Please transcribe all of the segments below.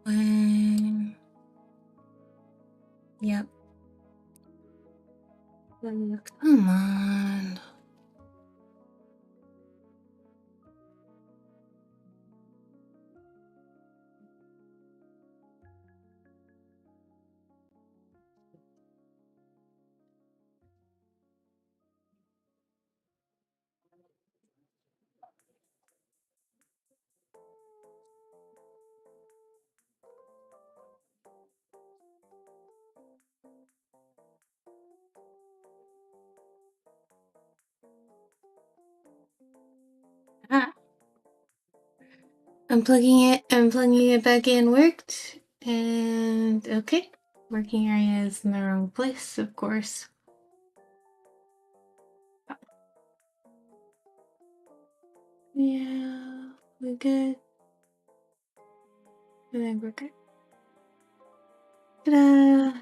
when... Yep. Come on. Ah. Unplugging it back in worked. And okay. Working area is in the wrong place, of course. Yeah, we're good. I think we're good. Ta-da!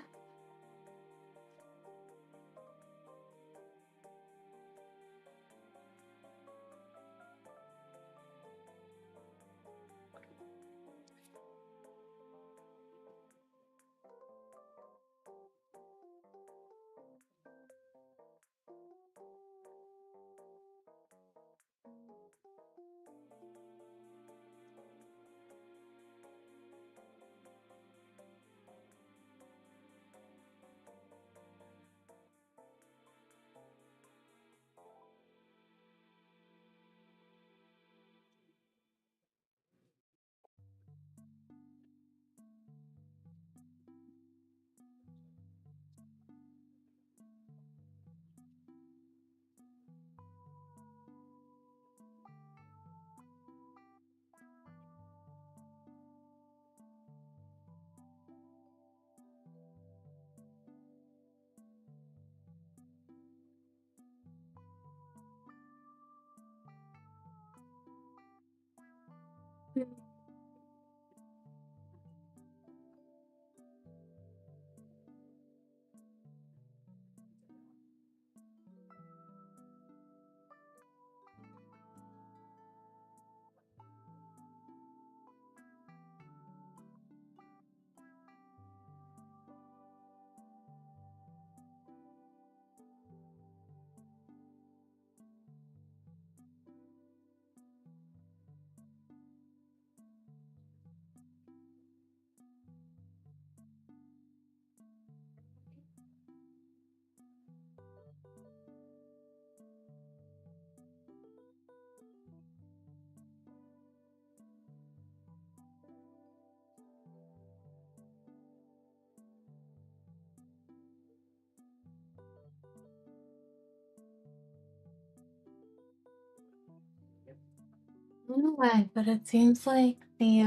I don't know why, but it seems like the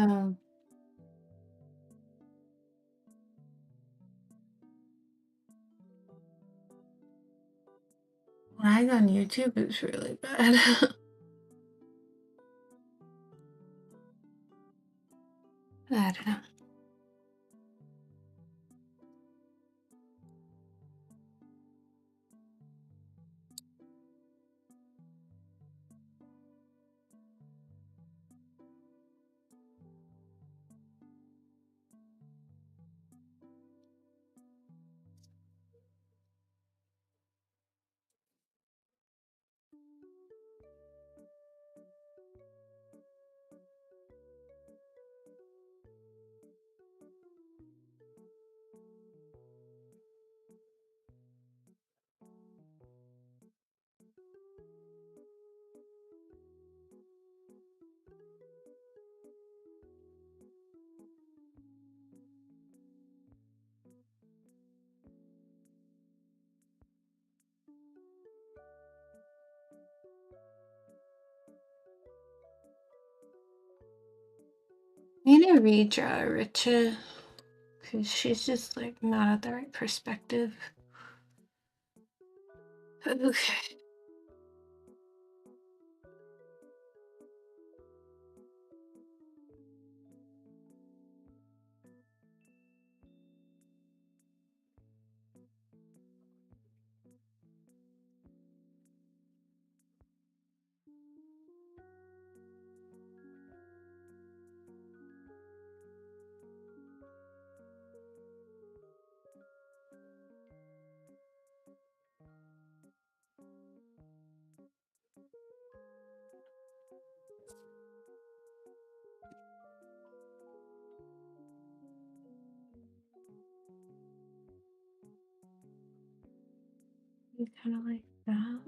lag on YouTube is really bad. I don't know. I need to redraw Richa, because she's just like not at the right perspective. Okay. Kind of like that.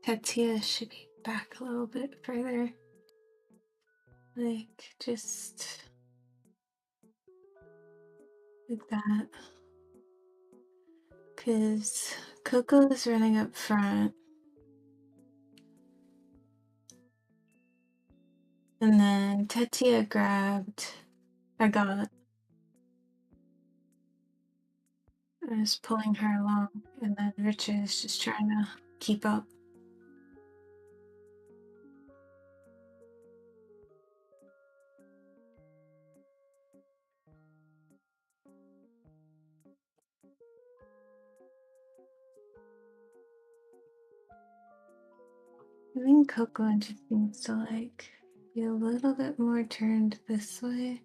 Katia should be back a little bit further. Like, just like that. Because Coco is running up front. And then Tetia grabbed Agat and is pulling her along. And then Richard is just trying to keep up. I think Coco just needs to like be a little bit more turned this way.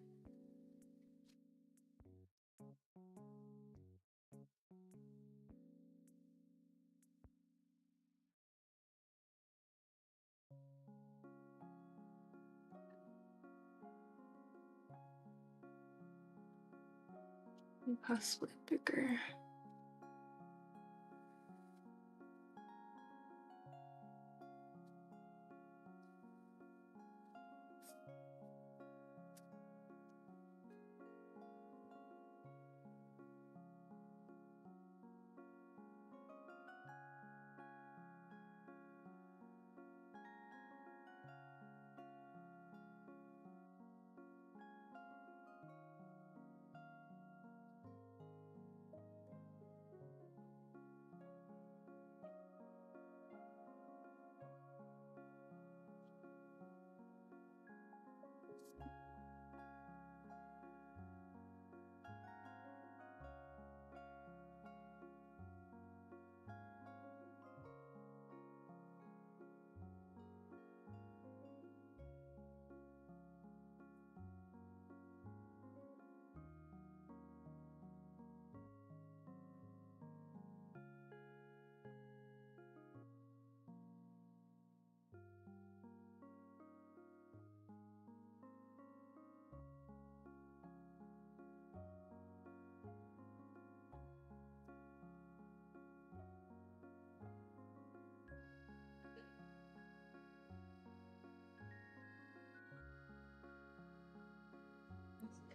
And possibly bigger.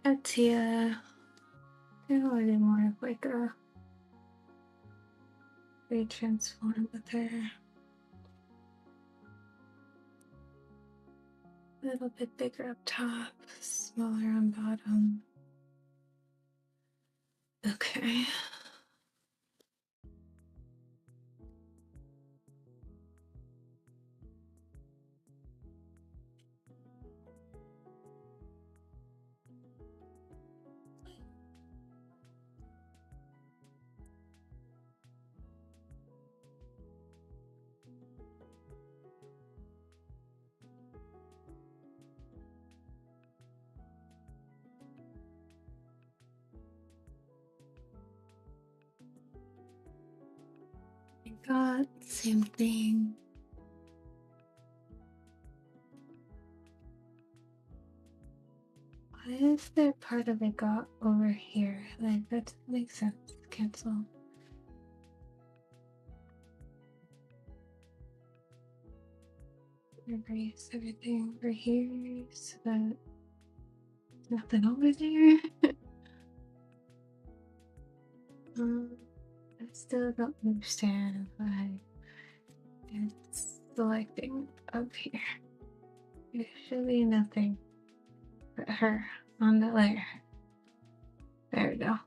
Katia. I want to do more of like a transform with her. A little bit bigger up top, smaller on bottom. Okay. Got same thing. Why is there part of it got over here? Like that doesn't make sense. Cancel. Erase everything over here so that nothing over there. I still don't understand why it's selecting up here. There should be nothing but her on the layer. There we go.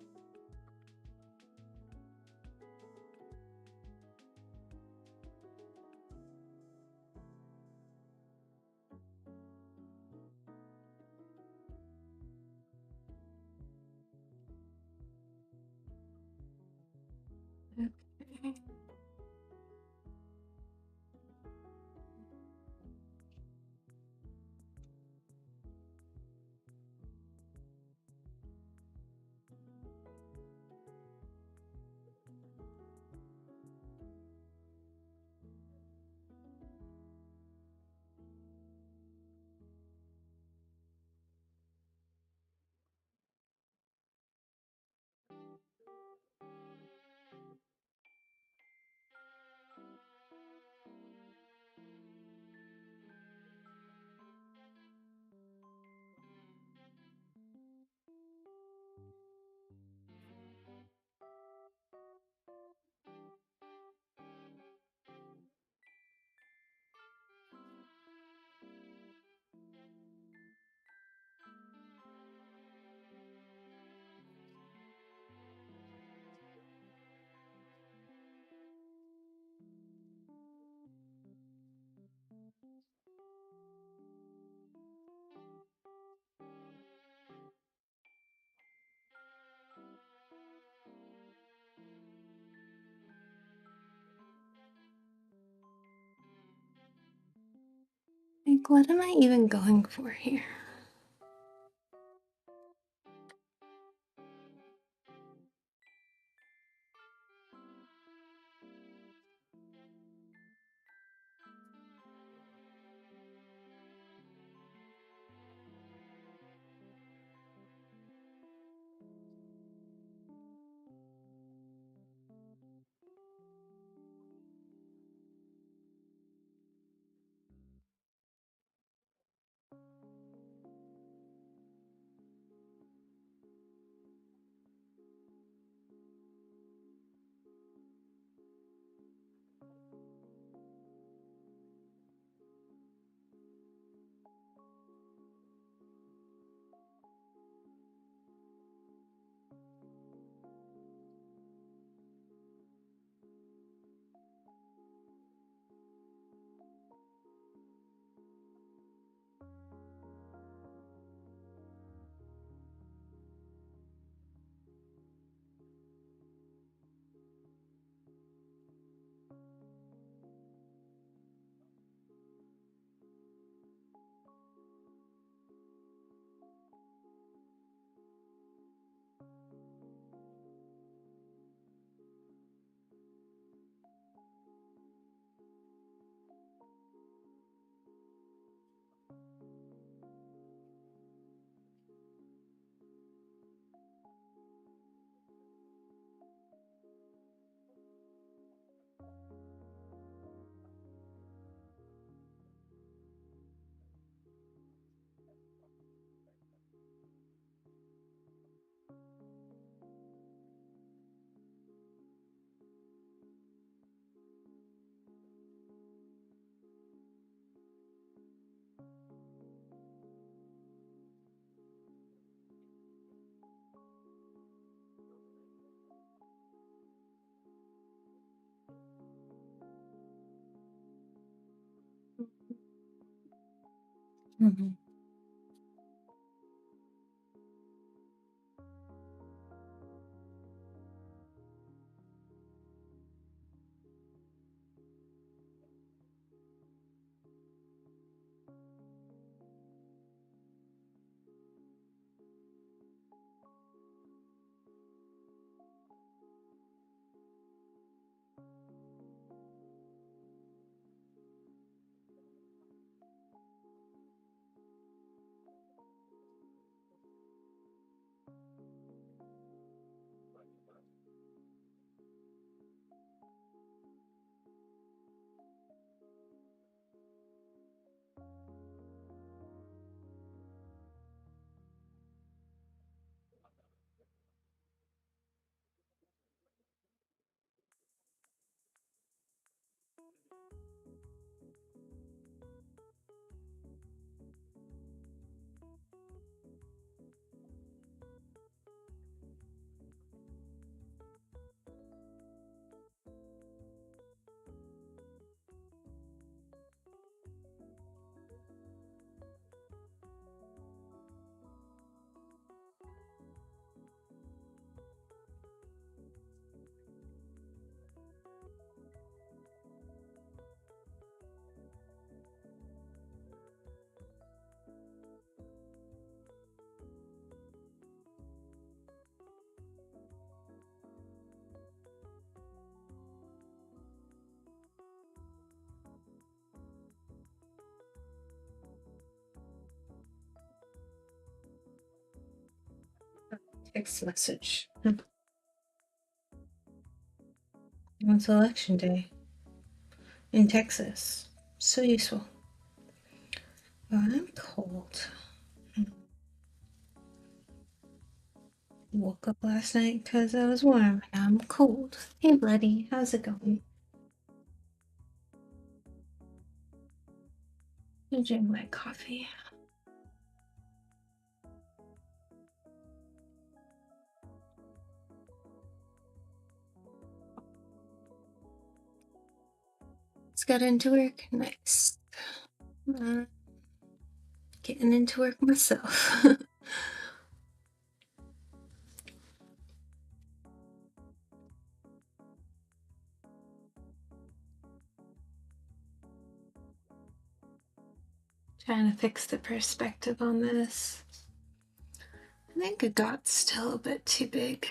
Like, what am I even going for here? Mhm. Text message. It's election day in Texas. So useful. Oh, I'm cold. Woke up last night because I was warm. Now I'm cold. Hey, buddy, how's it going? I drink my coffee. Just got into work. Nice. Uh, Getting into work myself. Trying to fix the perspective on this. I think a dot's still a bit too big.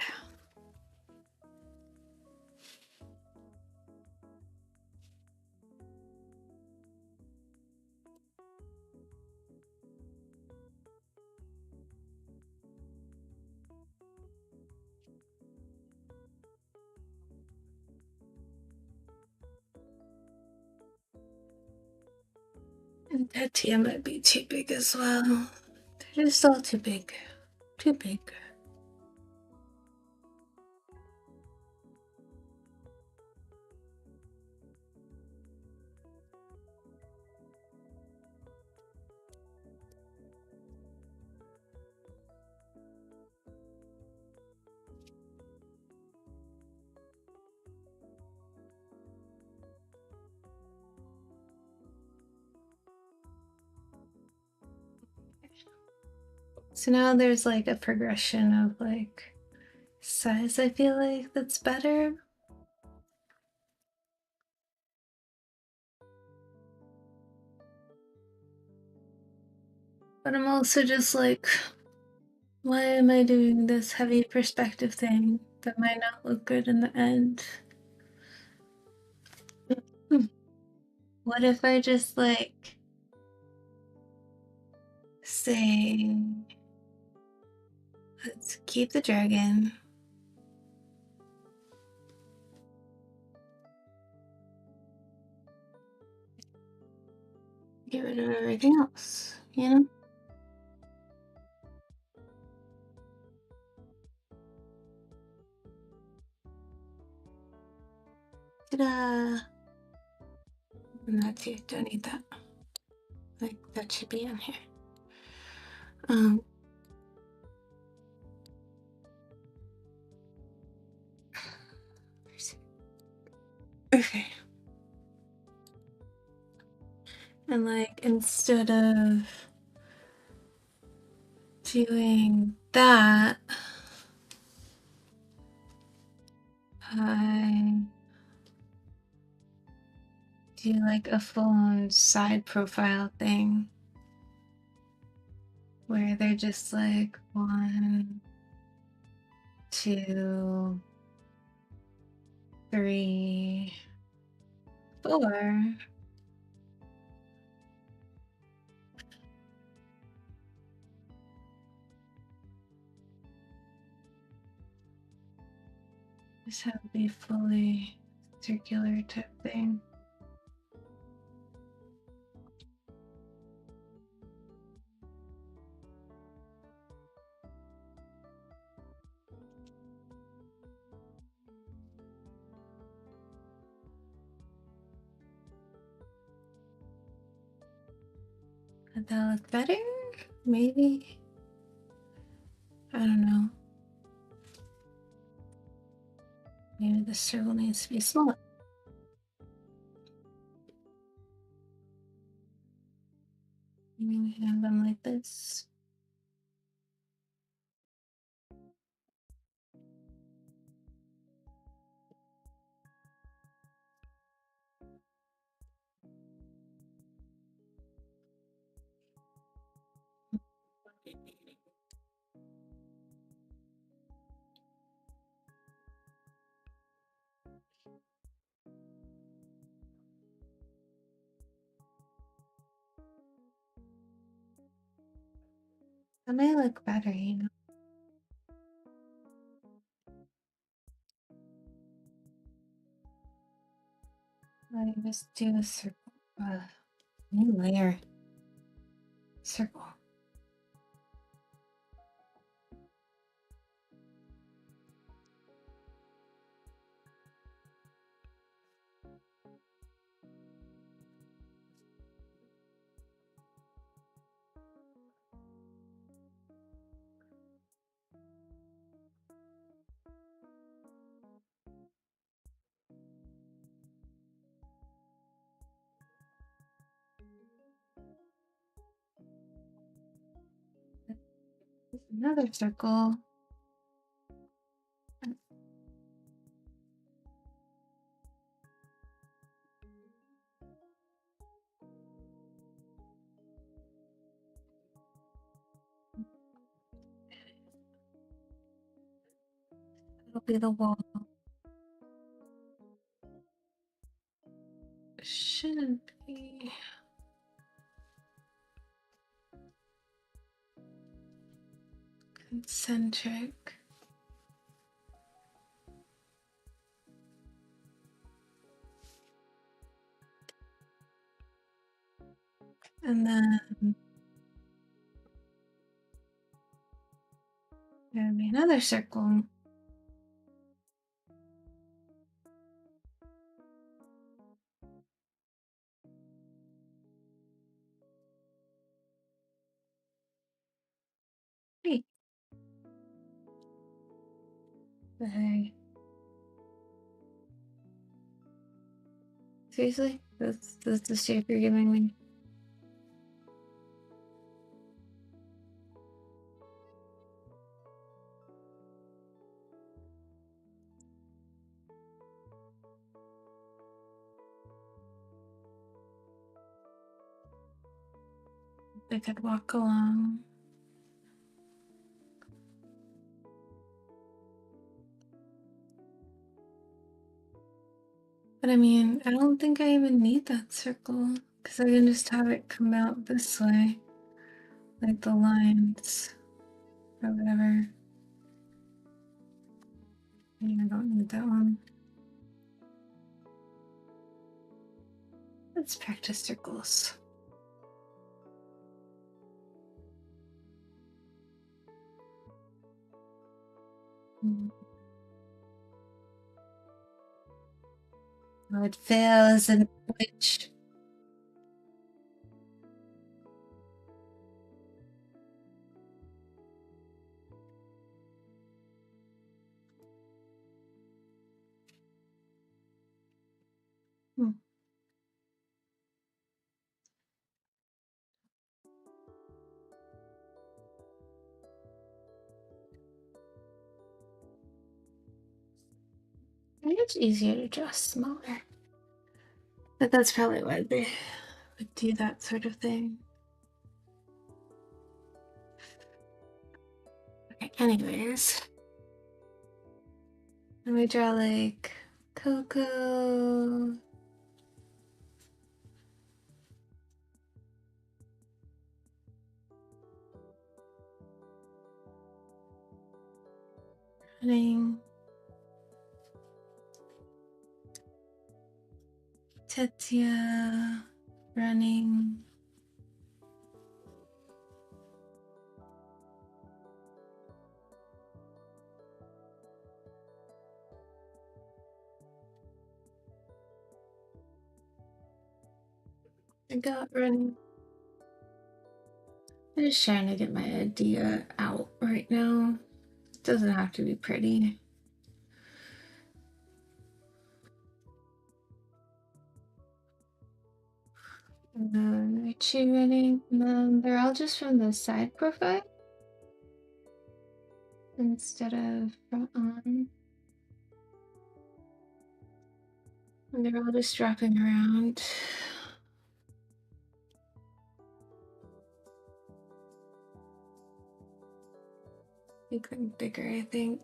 And that here might be too big as well. They're just all too big. Too big. So now there's like a progression of like size, I feel like that's better. But I'm also just like, why am I doing this heavy perspective thing that might not look good in the end? What if I just like say, let's keep the dragon. Get rid of everything else, you know? Ta-da! And that's it, don't need that. Like, that should be in here. Okay. And like, instead of doing that, I do like a phone side profile thing where they're just like 1, 2, 3, 4. Just have it be fully circular type thing. Would that look better? Maybe? I don't know. Maybe the circle needs to be smaller. Maybe we have them like this. That may look better, you know. Let me just do a circle. New layer. Circle. Another circle. be the wall. Shouldn't be. Concentric. And then there'll be another circle. Hey. Hey. Seriously? That's the shape you're giving me? I could walk along. But I mean, I don't think I even need that circle because I can just have it come out this way, like the lines or whatever. Yeah, I don't need that one. Let's practice circles. Oh, it fails and which. I think it's easier to draw smaller. But that's probably why they would do that sort of thing. Okay, anyways. Let me draw like Coco. Running. Tetya running. I got running. I'm just trying to get my idea out right now. It doesn't have to be pretty. And then Richie running. And then they're all just from the side profile instead of front on. And they're all just dropping around. Make them bigger, I think.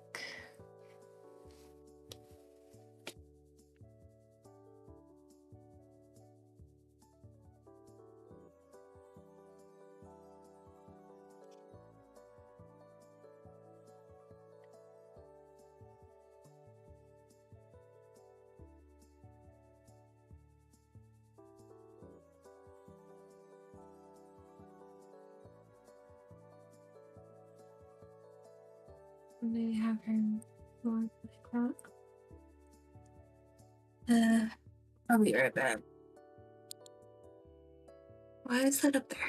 Maybe have her more like that. I'll be right back. Why is that up there?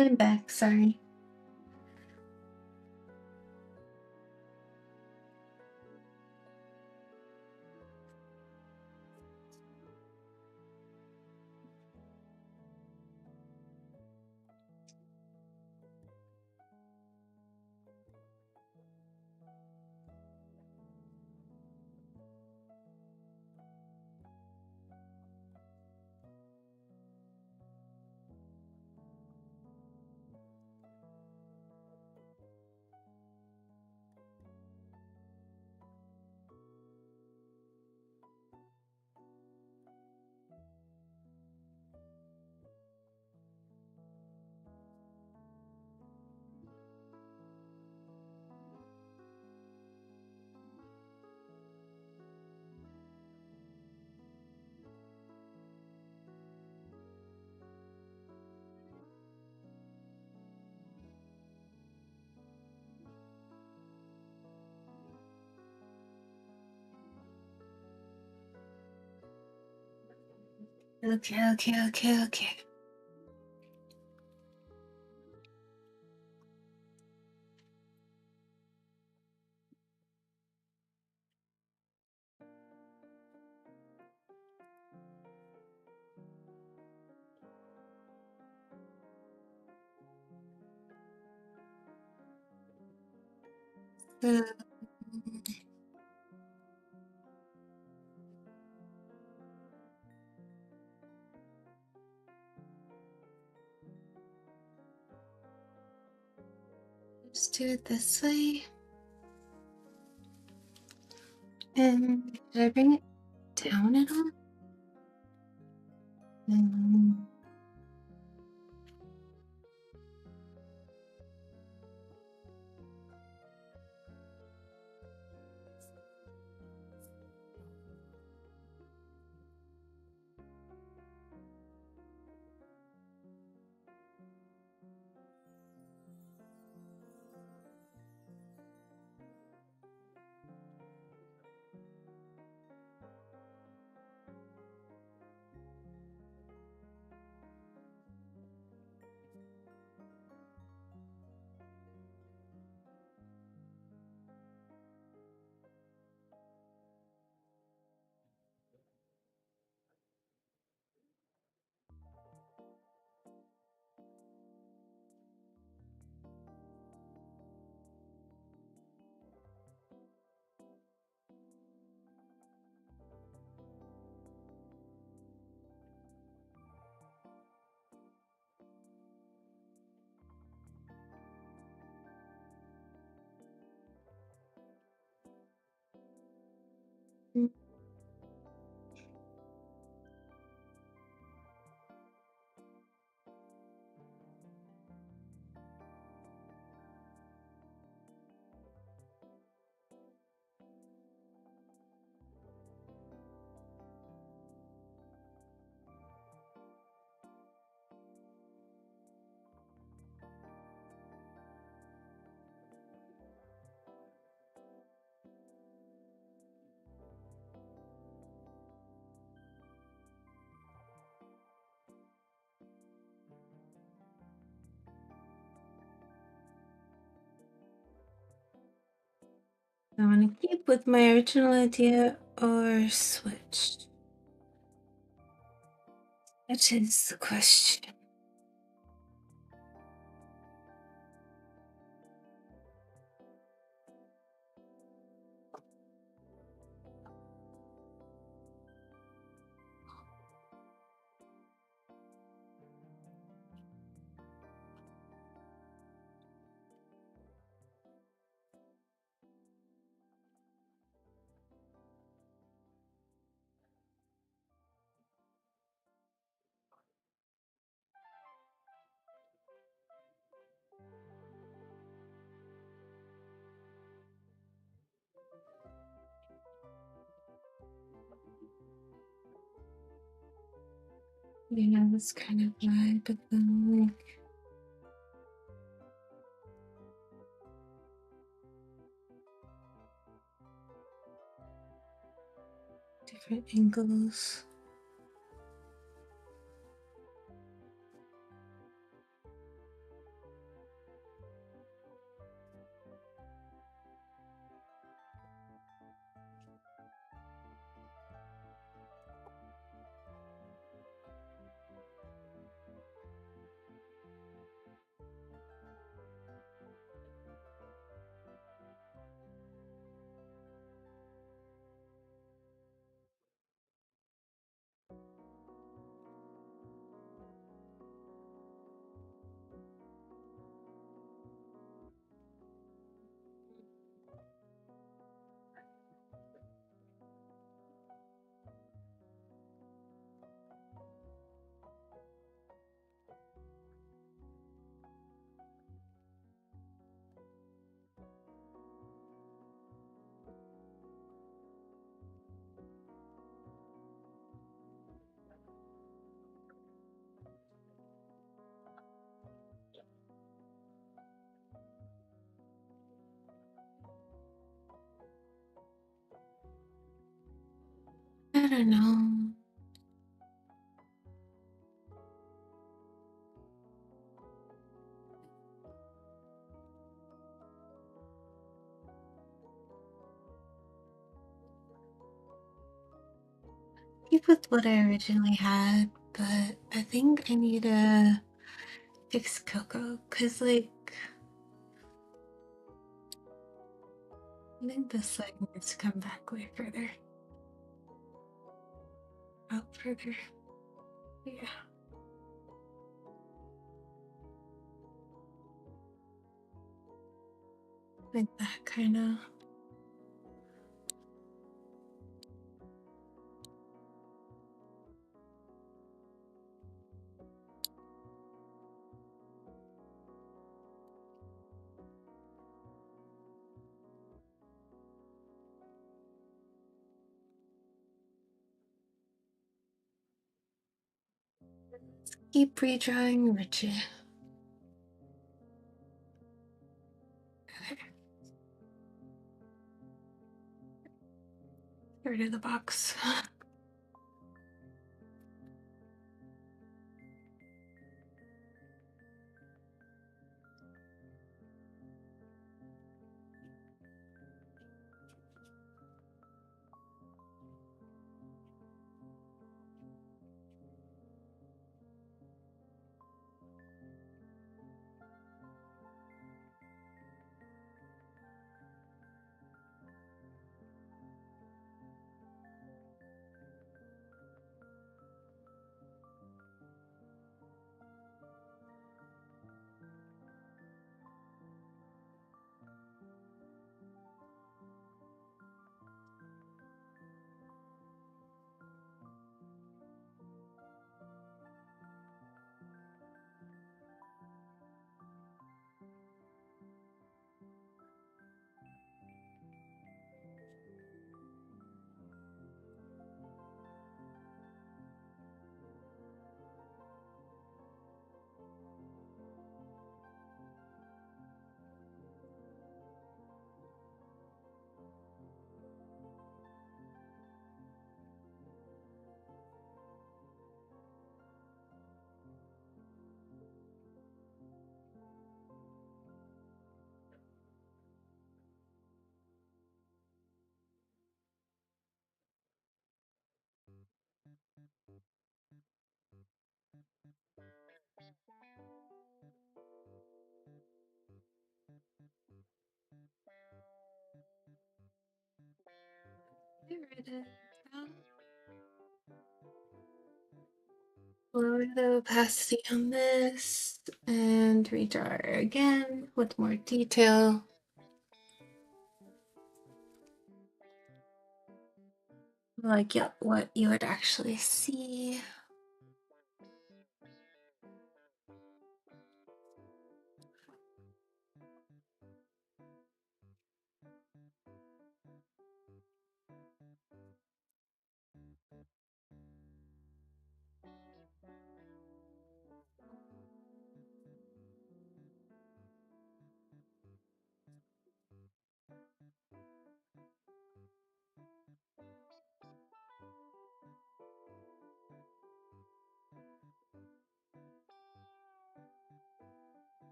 I'm back, sorry. Okay. Uh, Just do it this way. And should I bring it down at all? Mm. I want to keep with my original idea or switch? Which is the question. Yeah, this kind of vibe, but then like different angles. don't know. Keep with what I originally had, but I think I need to fix Coco, cause like I think this leg needs to come back way further. Out further. Yeah. Like that kind of. Keep redrawing Richie. Okay. Get rid of the box. Get rid of that. Lower the opacity on this and redraw again with more detail. Like what you would actually see.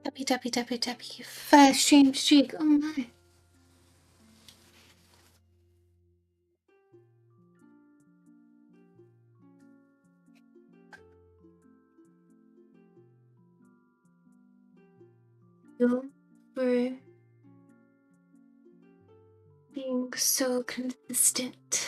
Tappy, tappy, tappy, tappy. Fast stream streak. Oh my. You for being so consistent.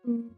Mm.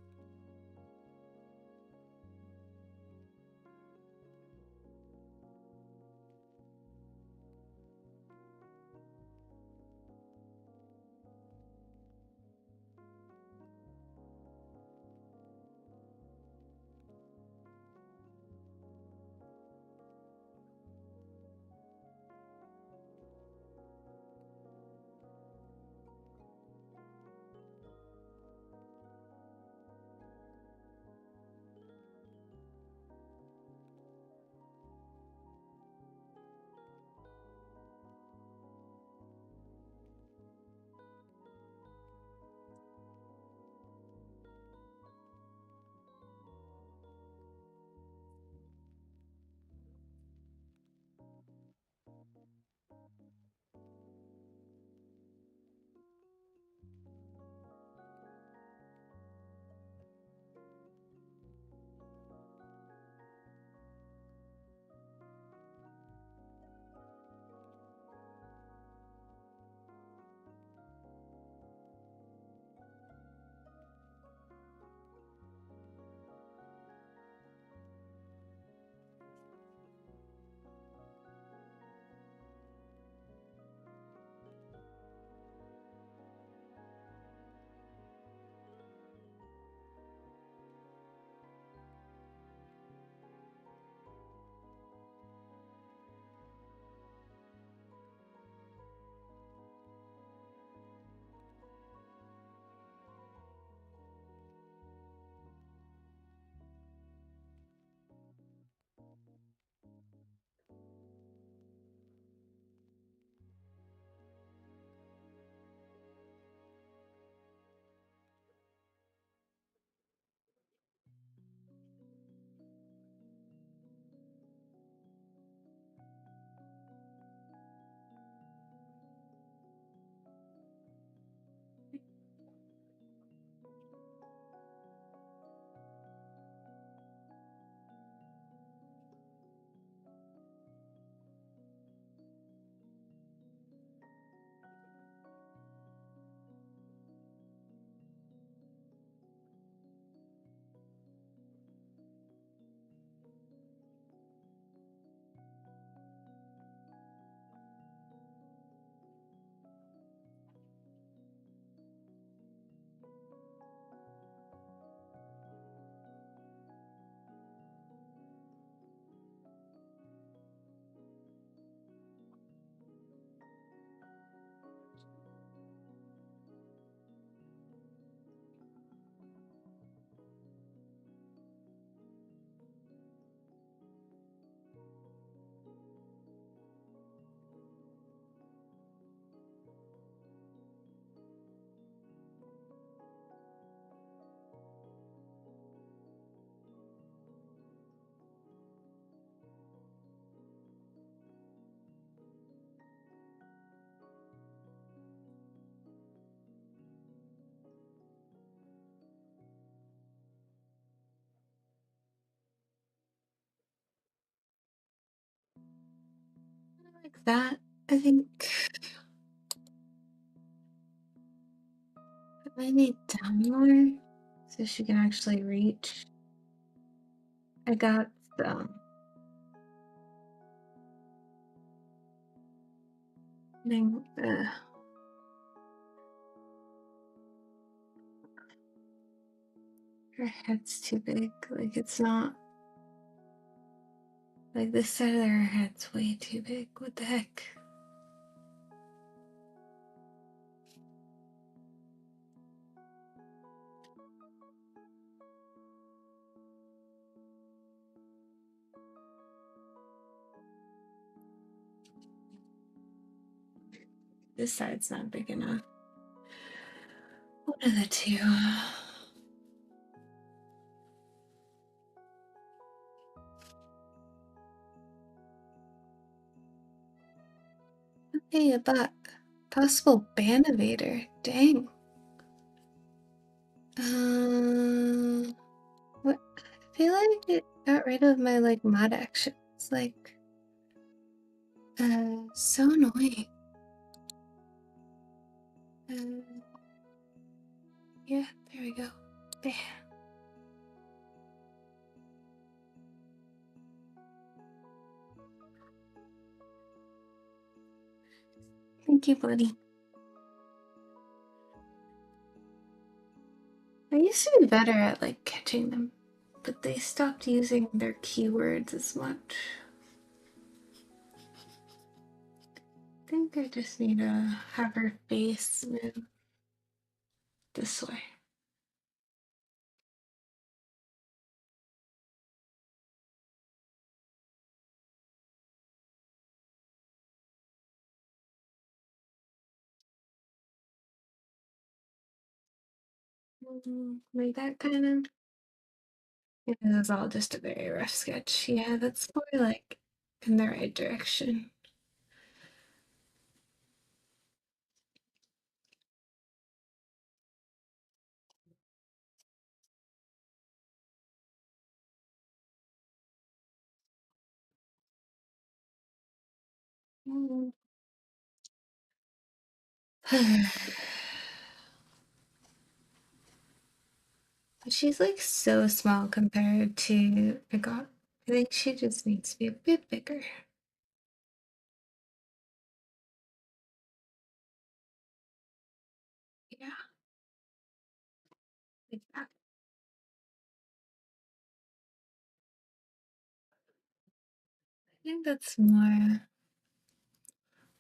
Like that. I think I need down more so she can actually reach. I got some. Thing, her head's too big. Like it's not. Like this side of her head's way too big. What the heck? This side's not big enough. One of the two. Okay, about possible ban evader. Dang. What? I feel like it got rid of my like mod actions. Like, so annoying. Uh, yeah, there we go. Bam. Thank you, buddy. I used to be better at like catching them, but they stopped using their keywords as much. I think I just need to have her face move this way. Like that kind of. Yeah, this is all just a very rough sketch. Yeah, that's probably like in the right direction. Mm. But she's like so small compared to Pigot. I think she just needs to be a bit bigger. Yeah, like that. I think that's more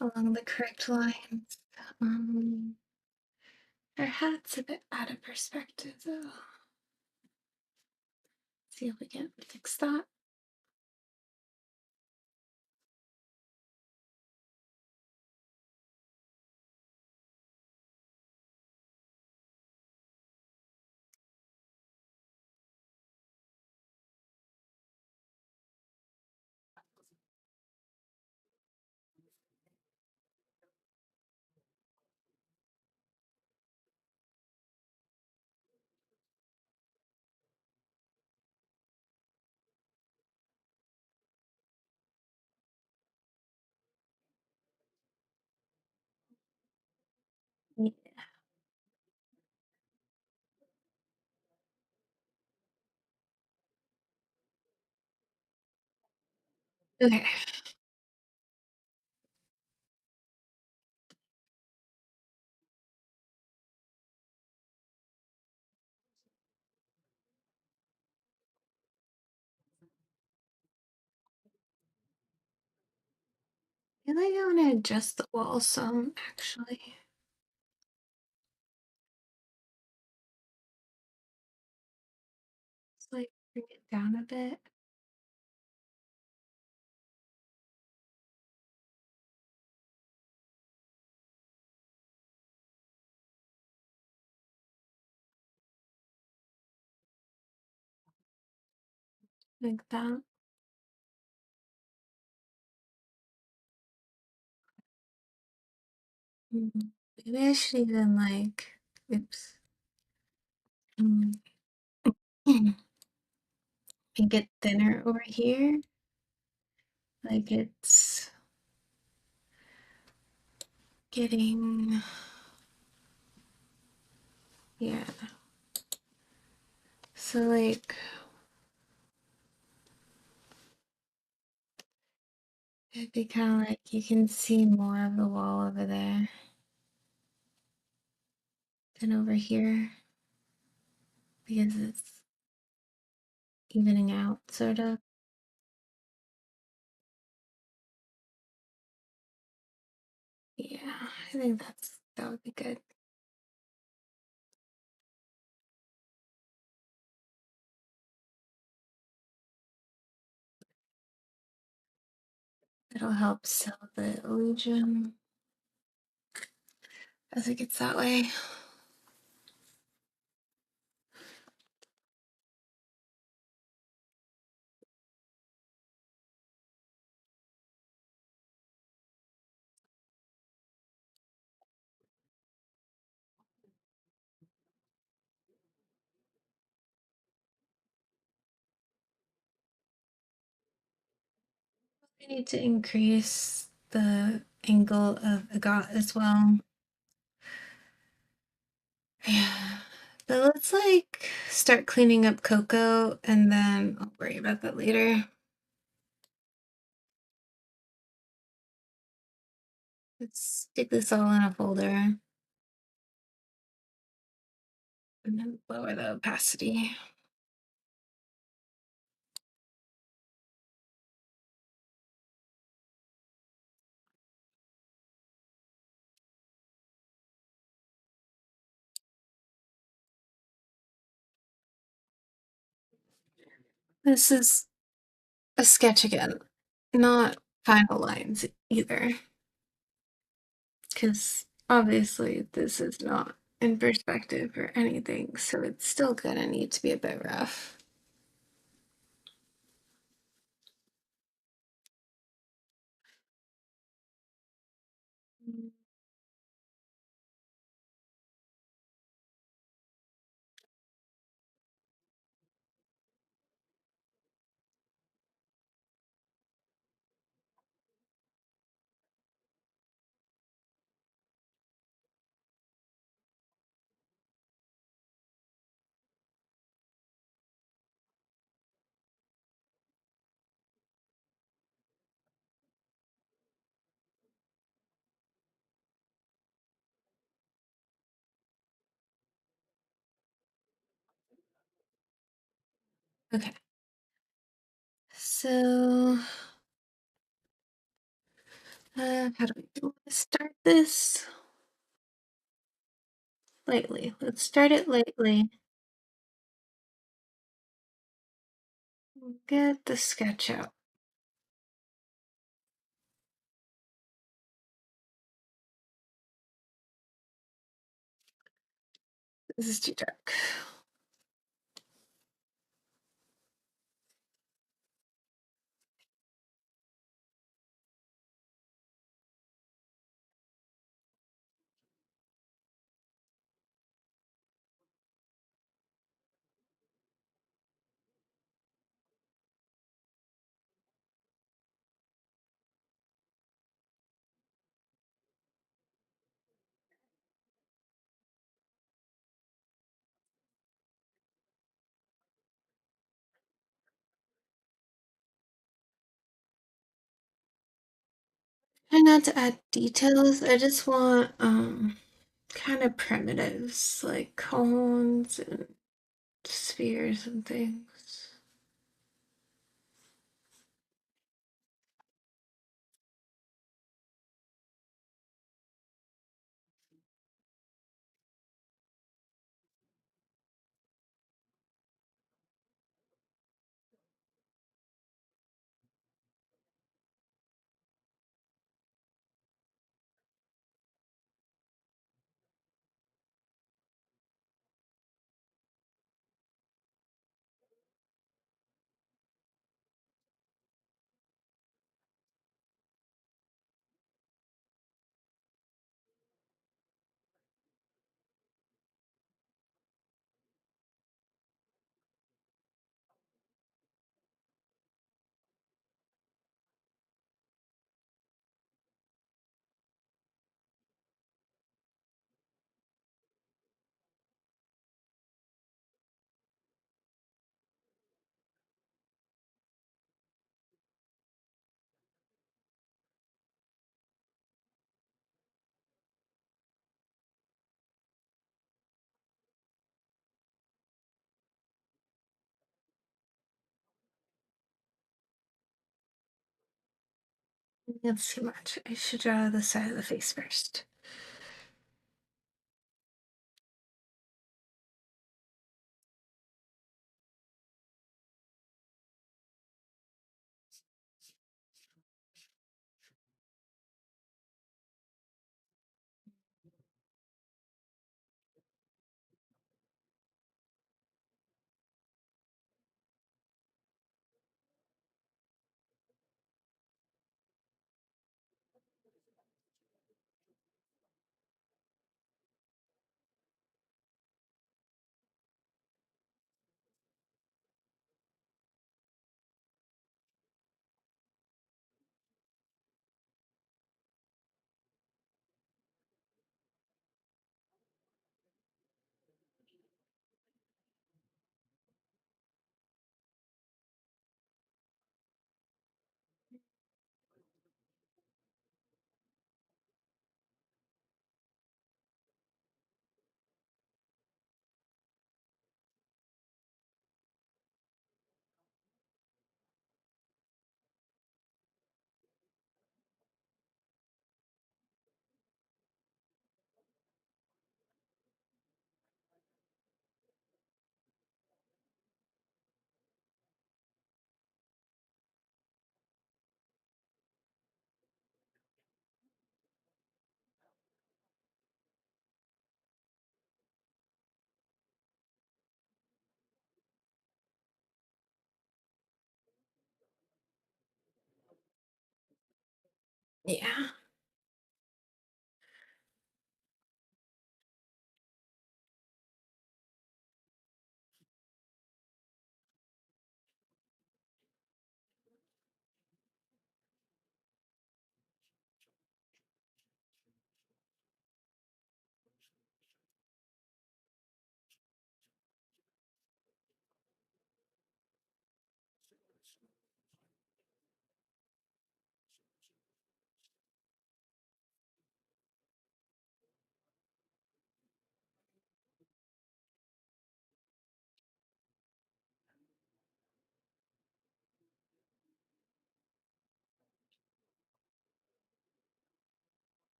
along the correct lines. Um, her hat's a bit out of perspective though. See if we can fix that. Yeah. Okay. I think I want to adjust the wall some actually. Just like bring it down a bit. Like that. Mm. Maybe I should even like, oops. Mm. Make it thinner over here. Like it's getting, yeah. So like it'd be kind of like you can see more of the wall over there than over here because it's evening out, sort of. Yeah, I think that would be good. It'll help sell the illusion as it gets that way. We need to increase the angle of Agat as well. Yeah. But let's like start cleaning up Coco and then I'll worry about that later. Let's stick this all in a folder and then lower the opacity. This is a sketch again, not final lines either. Because obviously this is not in perspective or anything, so it's still gonna need to be a bit rough. Okay, so how do we start this? Lightly. Let's start it lightly. Get the sketch out. This is too dark. Try not to add details. I just want kind of primitives like cones and spheres and things. That's too much. I should draw the side of the face first. Yeah.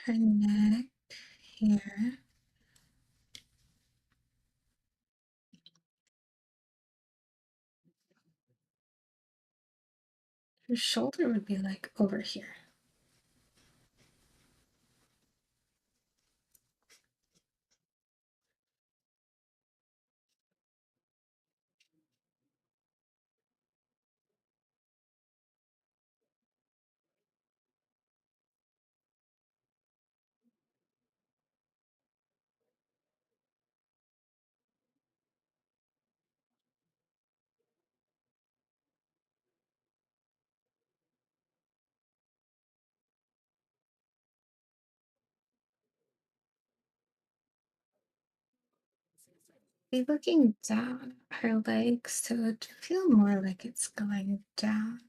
Connect here. Her shoulder would be like over here. Be looking down at her legs, so it would feel more like it's going down.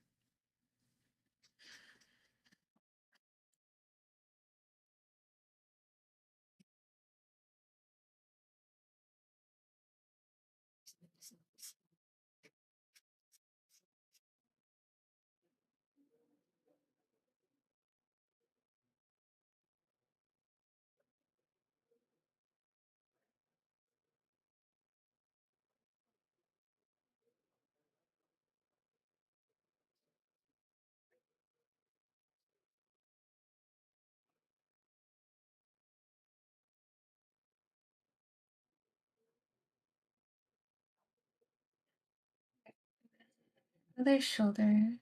Other shoulder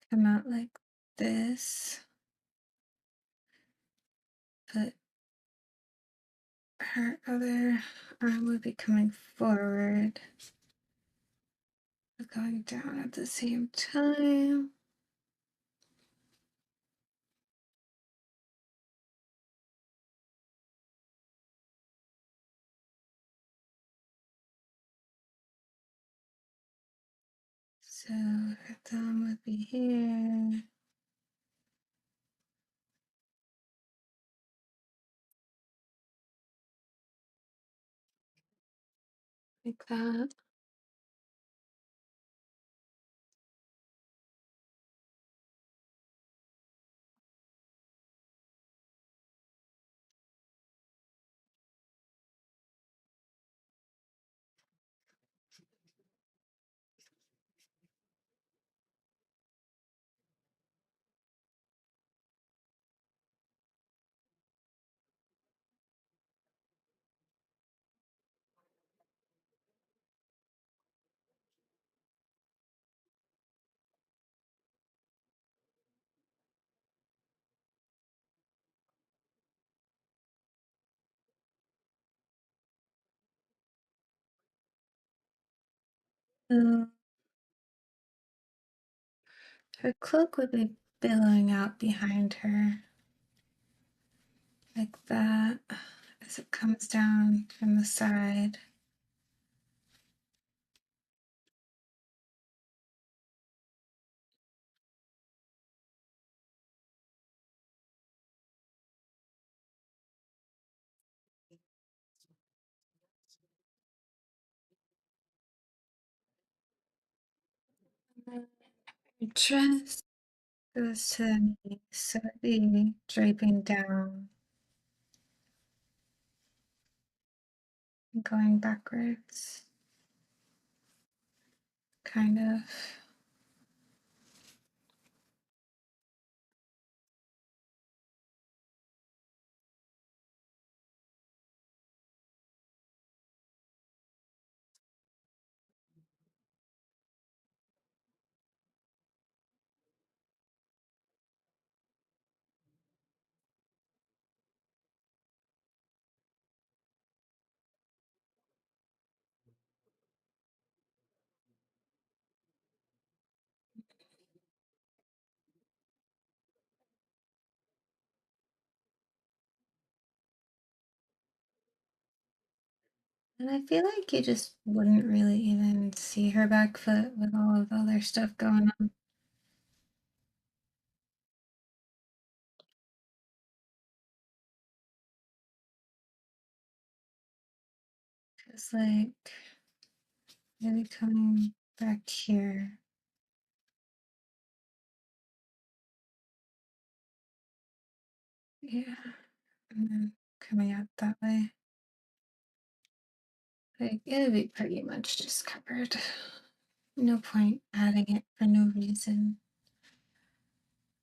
come out like this, but her other arm would be coming forward, but going down at the same time. So her thumb would be here, like that. So her cloak would be billowing out behind her, like that, as it comes down from the side. And her dress goes to the knee, so it'd be draping down and going backwards, kind of. And I feel like you just wouldn't really even see her back foot with all of the other stuff going on. Just like maybe coming back here. Yeah. And then coming out that way. Like it would be pretty much just covered. No point adding it for no reason.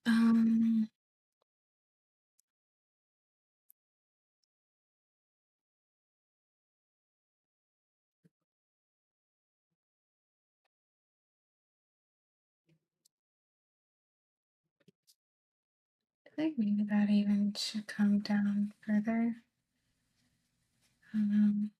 Um, I think maybe that even should come down further. Um,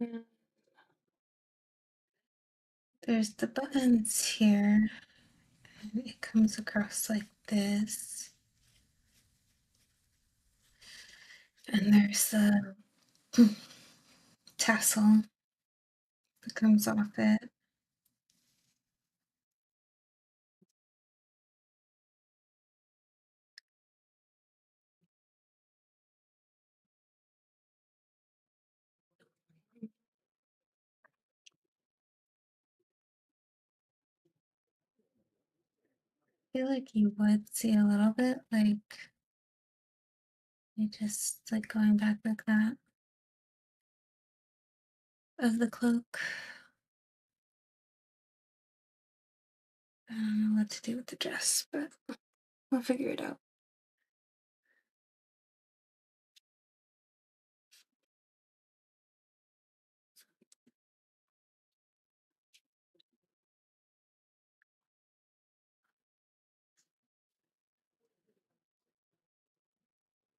yeah, there's the buttons here, and it comes across like this. And there's the tassel that comes off it. I feel like you would see a little bit, like you just like going back like that of the cloak. I don't know what to do with the dress, but we'll figure it out.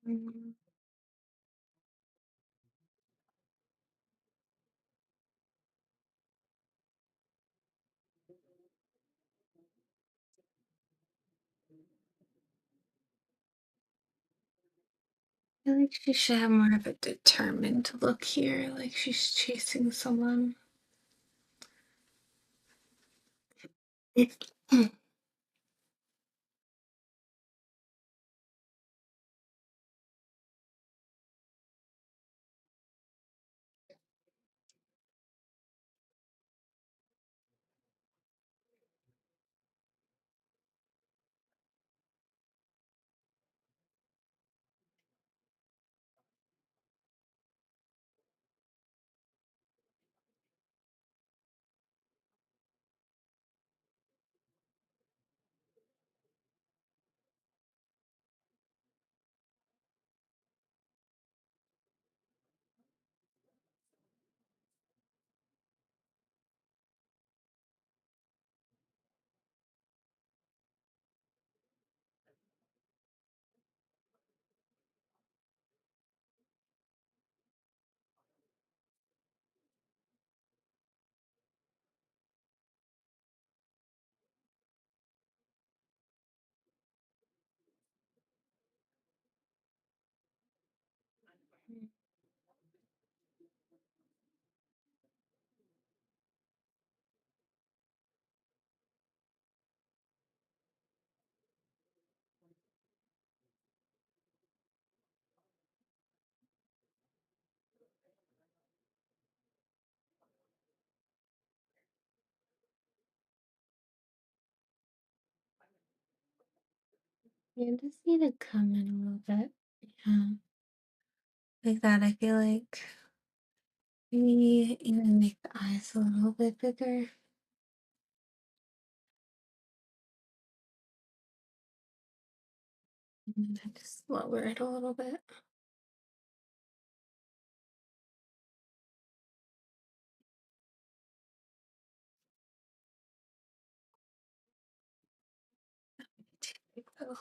Mm, I feel like she should have more of a determined look here, like she's chasing someone. You just need to come in a little bit. Yeah, like that. I feel like maybe even make the eyes a little bit bigger. And then just lower it a little bit. Too big though.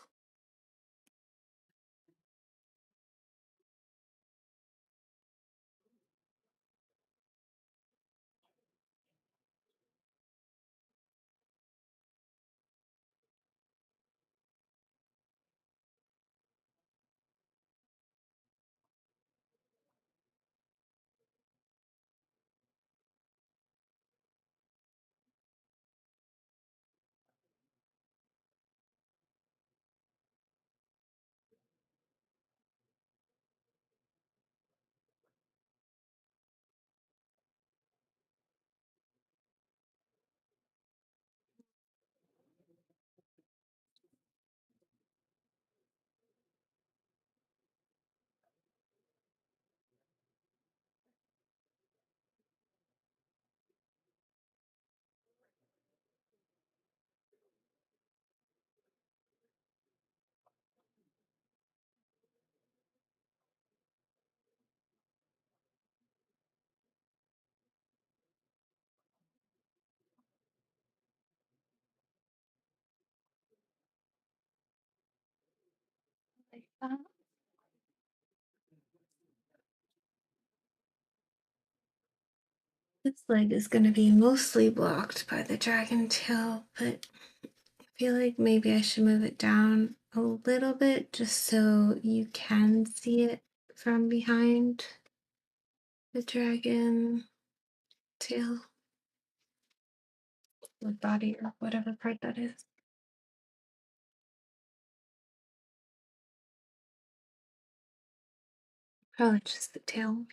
Like that. This leg is going to be mostly blocked by the dragon tail, but I feel like maybe I should move it down a little bit just so you can see it from behind the dragon tail or body or whatever part that is. Probably just the tail.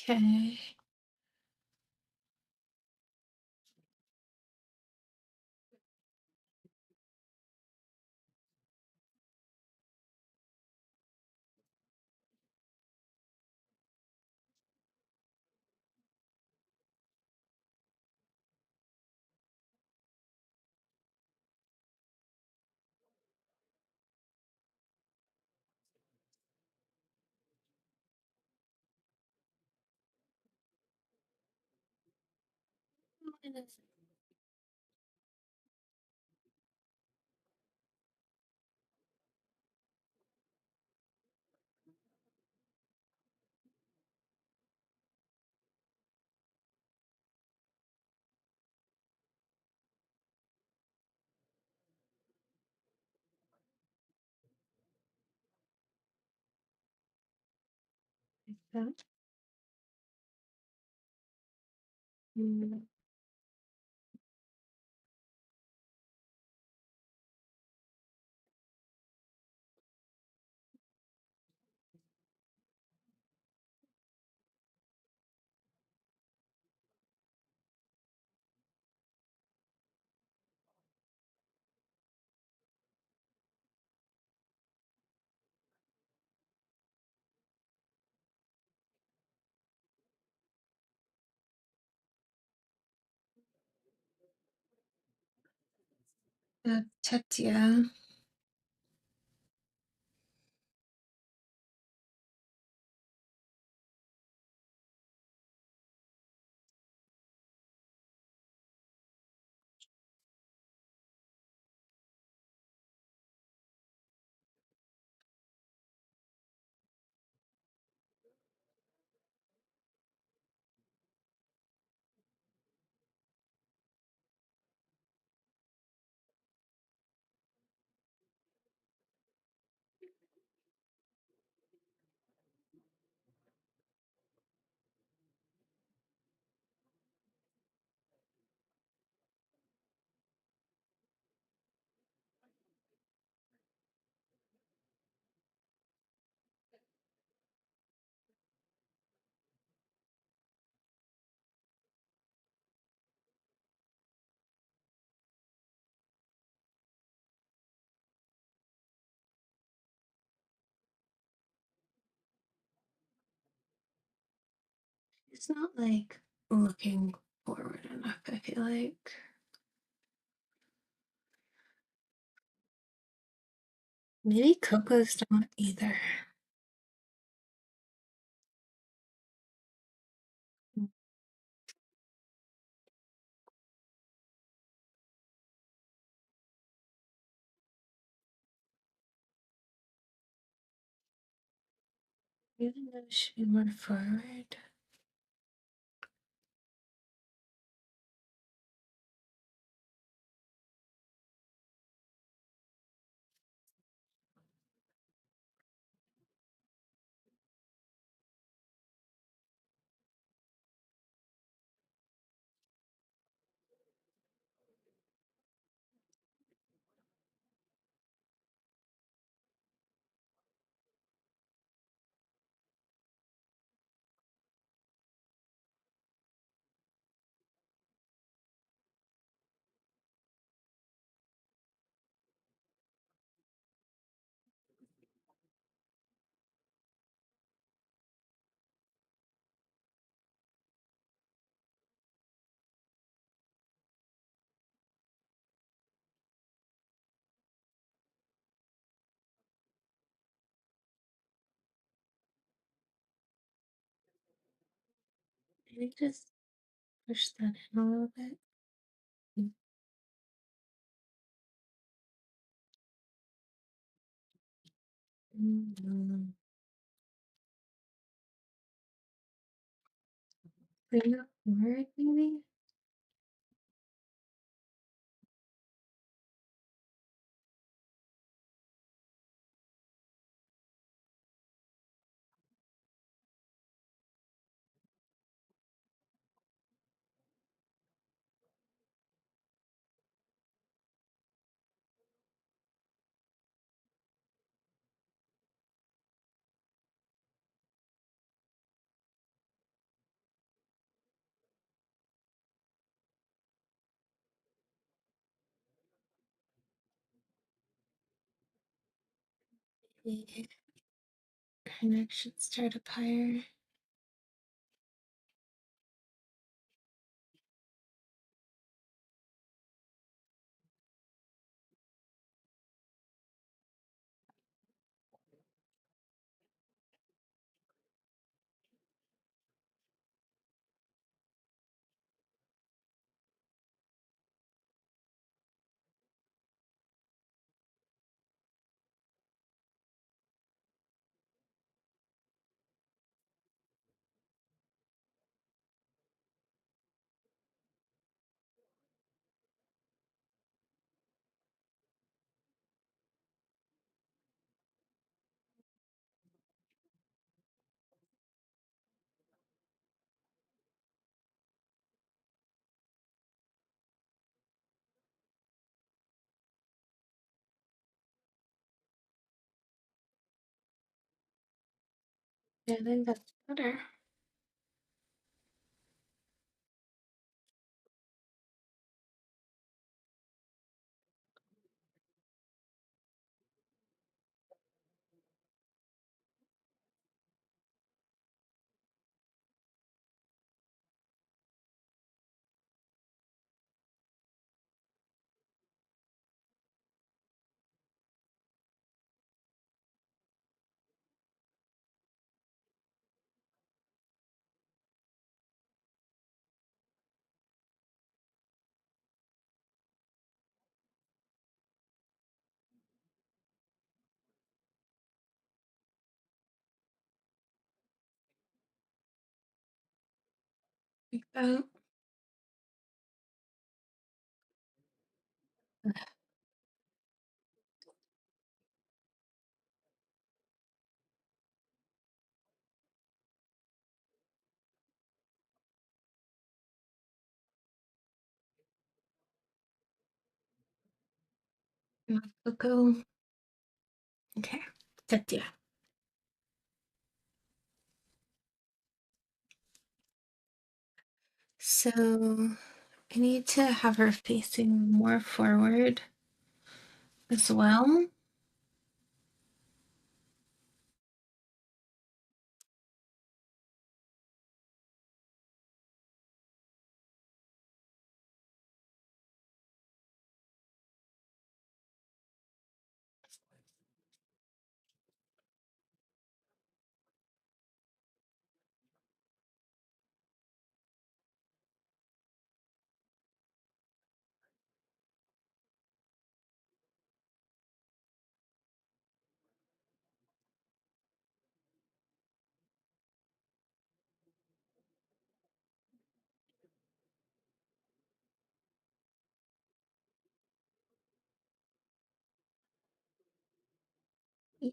Okay. Like that. Mm. Tetya. It's not like looking forward enough, I feel like. Maybe Coco's not either. Even though she should be more forward. Maybe just push that in a little bit. Mm-hmm. Clean up more, maybe? Maybe her neck should start up higher. Yeah, I think that's better. Like that. Go. Okay. Good deal. So I need to have her facing more forward as well. Yeah.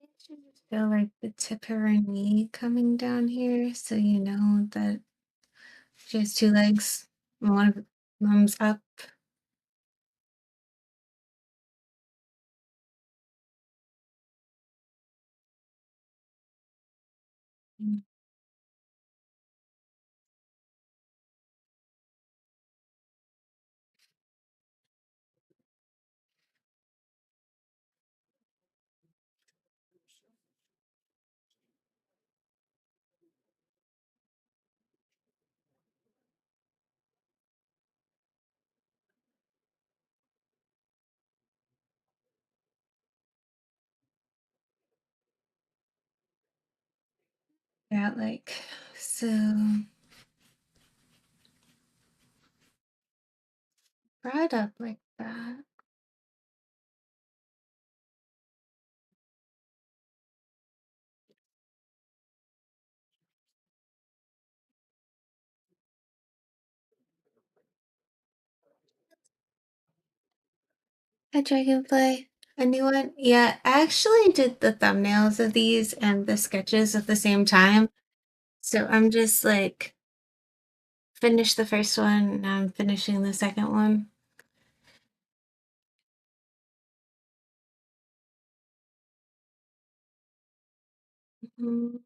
I should just feel like the tip of her knee coming down here, so you know that she has two legs. One of them's up. Mm. Yeah, like, so brought up like that. A dragonfly. A new one? Yeah, I actually did the thumbnails of these and the sketches at the same time. So I'm just like finished the first one, now I'm finishing the second one. Mhm.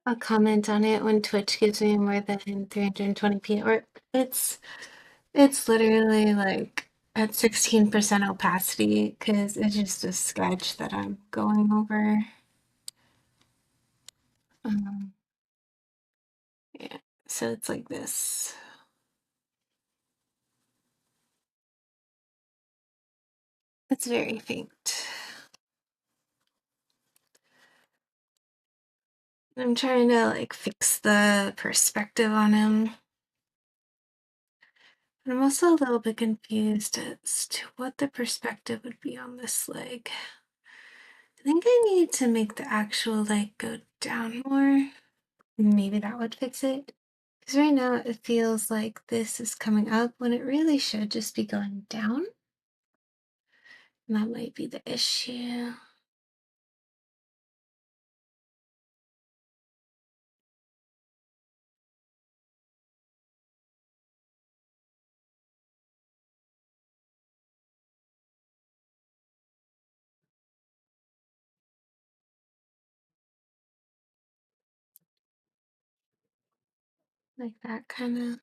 I'll comment on it when Twitch gives me more than 320p, or it's literally like at 16% opacity because it's just a sketch that I'm going over. Um, yeah, so it's like this. It's very faint. I'm trying to like fix the perspective on him. And I'm also a little bit confused as to what the perspective would be on this leg. I think I need to make the actual leg go down more. Maybe that would fix it. Because right now it feels like this is coming up when it really should just be going down. And that might be the issue. Like that kind of.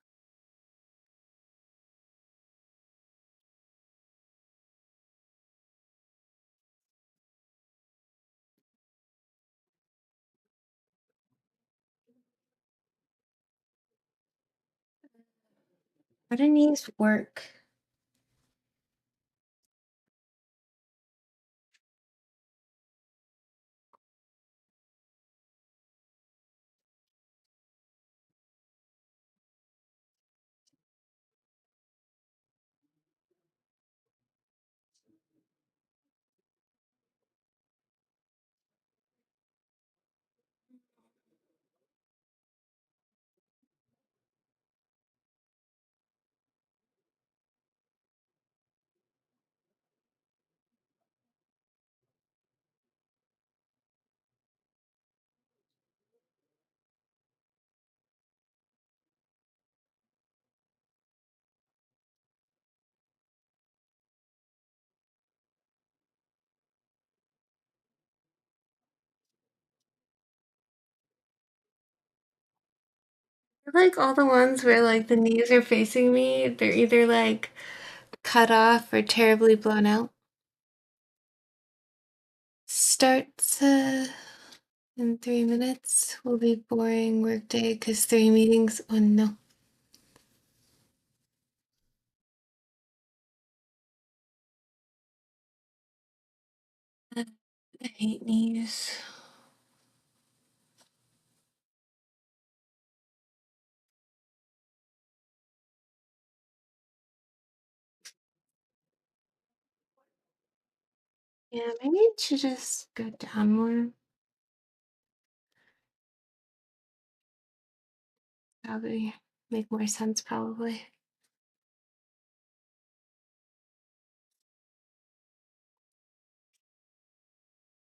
How do knees work? Like all the ones where like the knees are facing me, they're either like cut off or terribly blown out. Starts in 3 minutes. Will be boring workday because 3 meetings. Oh no. I hate knees. Yeah, maybe it should just go down more. Probably make more sense, probably.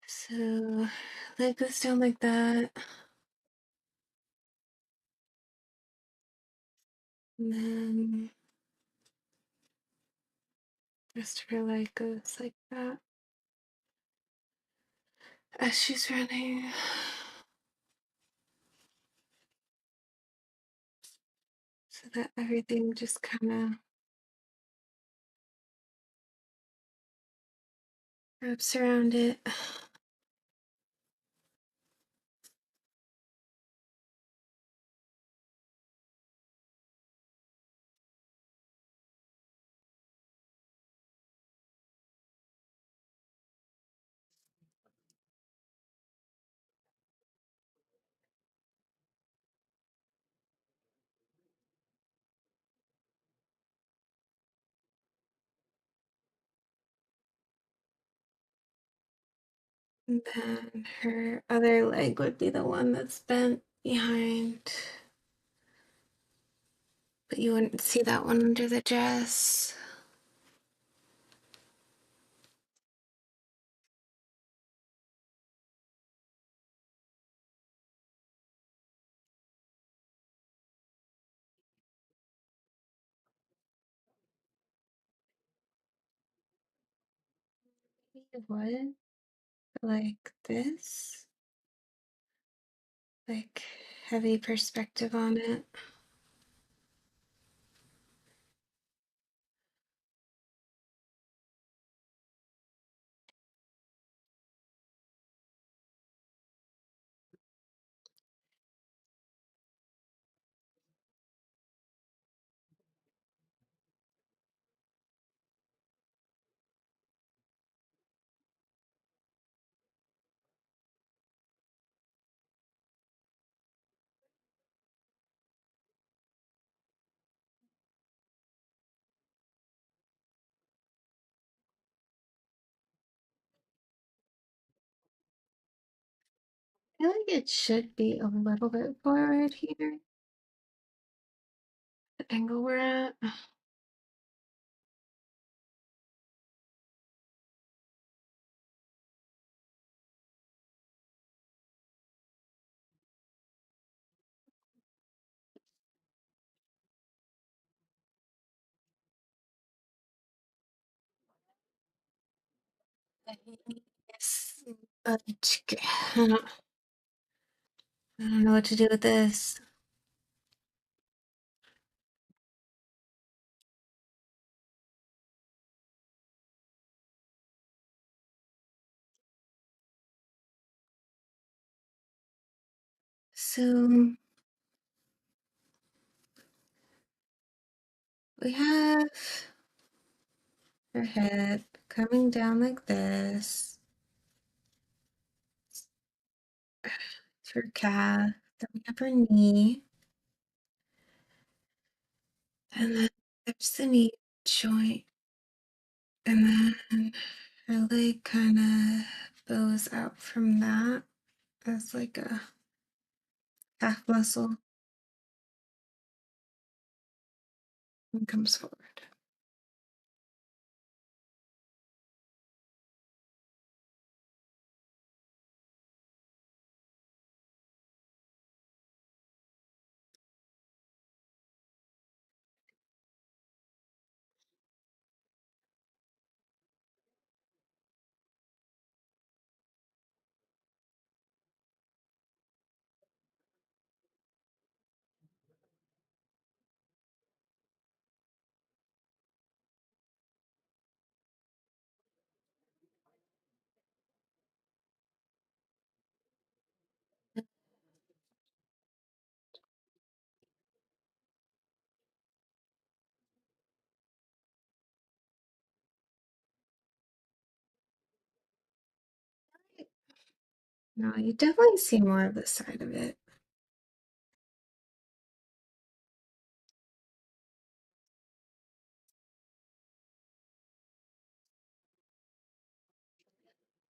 So, leg goes down like that. And then rest of her leg goes like that as she's running. So that everything just kind of wraps around it. And then her other leg would be the one that's bent behind. But you wouldn't see that one under the dress. Maybe it would. Like this. Like heavy perspective on it. I feel like it should be a little bit forward here. The angle we're at. Yes. I don't know what to do with this. So we have her head coming down like this. It's her calf. Then we have her knee. And then there's the knee joint. And then her leg kind of bows out from that as like a calf muscle and comes forward. No, you definitely see more of this side of it.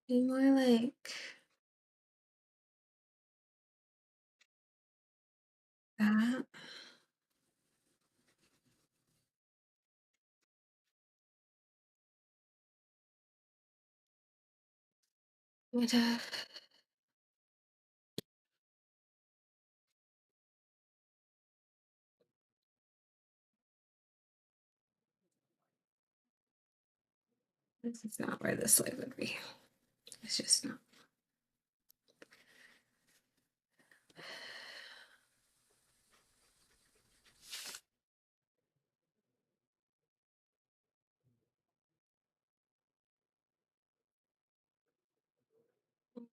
Be more like that. Would this is not where this leg would be. It's just not.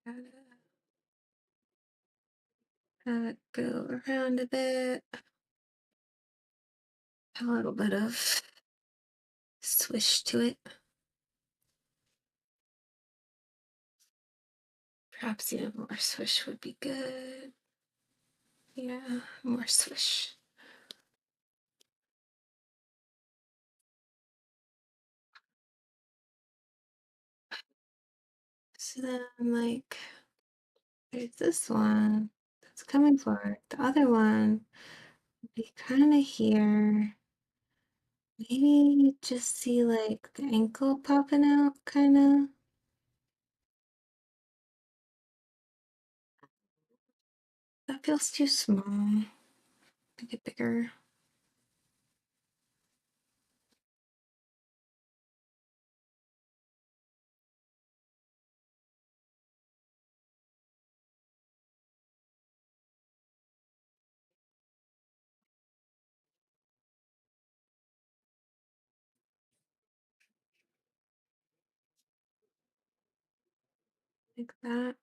Gotta have it go around a bit. A little bit of swish to it. Perhaps even more swish would be good. Yeah, more swish. So then, like, there's this one that's coming forward. The other one would be kind of here. Maybe just see like the ankle popping out, kind of. That feels too small. Make it bigger. Like that.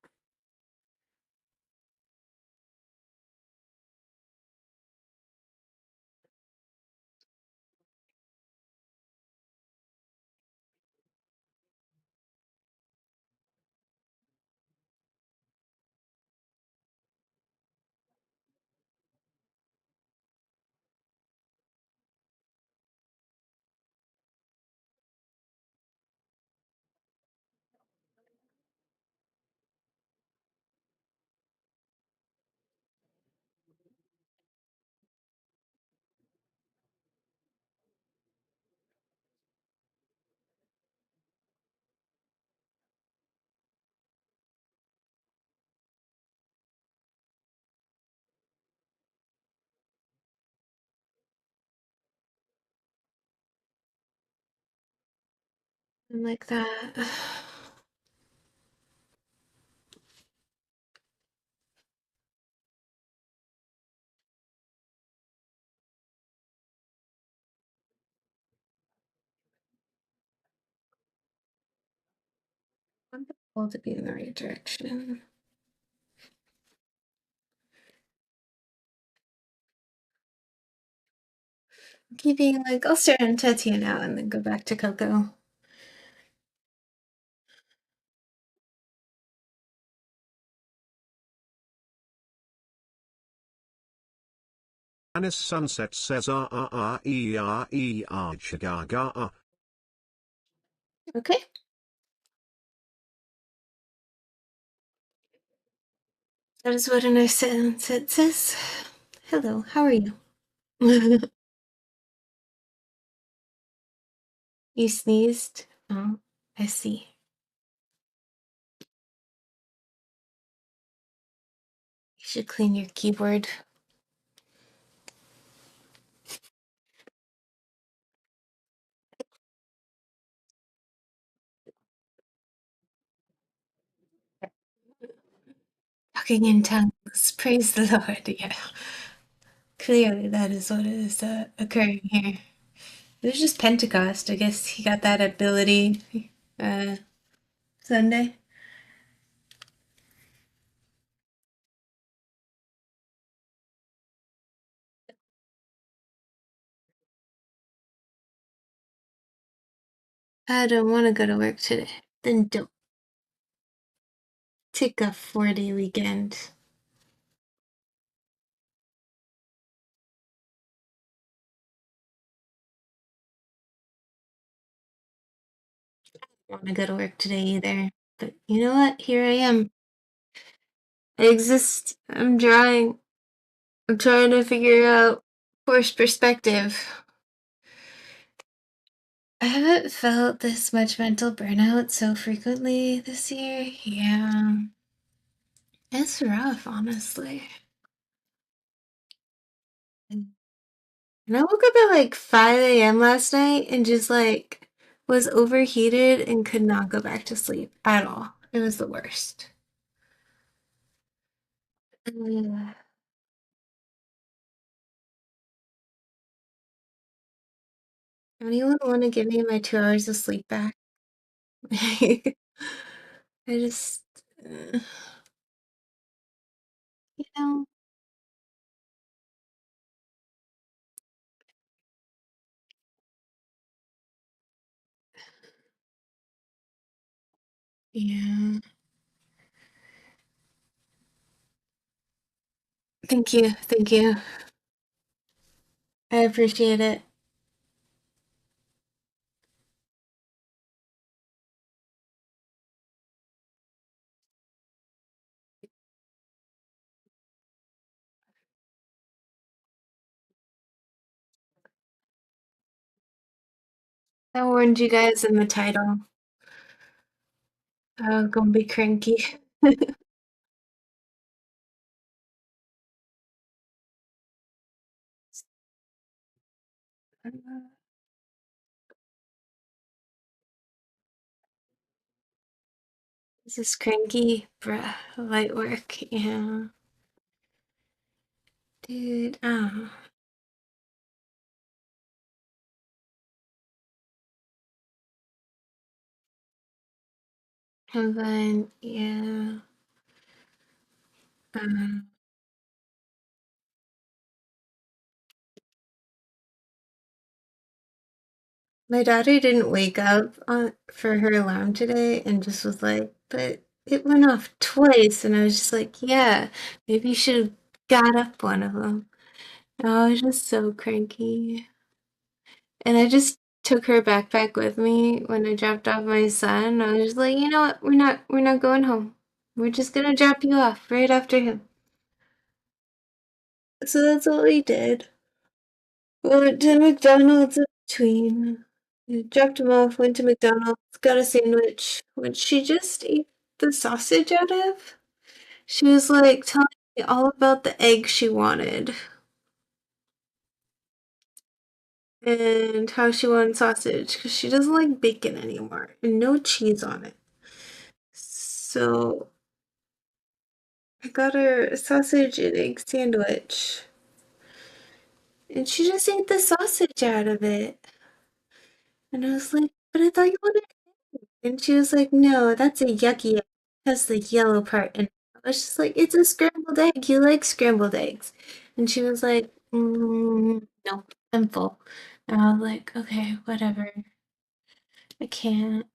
And like that. I want the ball to be in the right direction. Keeping like, I'll start on Tatiana now and then go back to Coco. Anis Sunset says chagaga. Okay. That is what an sunset says. Hello, how are you? You sneezed? Oh, I see. You should clean your keyboard. Talking in tongues. Praise the Lord. Yeah. Clearly, that is what is occurring here. It was just Pentecost. I guess he got that ability Sunday. I don't want to go to work today. Then don't. Take a 4-day weekend. I don't want to go to work today either. But you know what? Here I am. I exist. I'm drawing. I'm trying to figure out forced perspective. I haven't felt this much mental burnout so frequently this year. Yeah. It's rough, honestly. And I woke up at like 5 a.m. last night and just like was overheated and could not go back to sleep at all. It was the worst. Ugh. Anyone want to give me my 2 hours of sleep back? I just Uh, you know, yeah. Thank you. Thank you. I appreciate it. I warned you guys in the title. I'm gonna be cranky. This is cranky, bruh. Light work, yeah. Dude, and then, yeah. Um, my daughter didn't wake up for her alarm today and just was like, but it went off twice. And I was just like, yeah, maybe you should have got up one of them. I was just so cranky. And I just took her backpack with me when I dropped off my son. I was just like, you know what? We're not going home. We're just gonna drop you off right after him. So that's what we did. We went to McDonald's in between. We dropped him off, went to McDonald's, got a sandwich, which she just ate the sausage out of. She was like telling me all about the egg she wanted and how she wanted sausage because she doesn't like bacon anymore and no cheese on it. So I got her a sausage and egg sandwich. And she just ate the sausage out of it. And I was like, but I thought you wanted. And she was like, no, that's a yucky egg. It has the yellow part. And I was just like, it's a scrambled egg. You like scrambled eggs. And she was like, no, I'm full. And I was like, okay, whatever. I can't.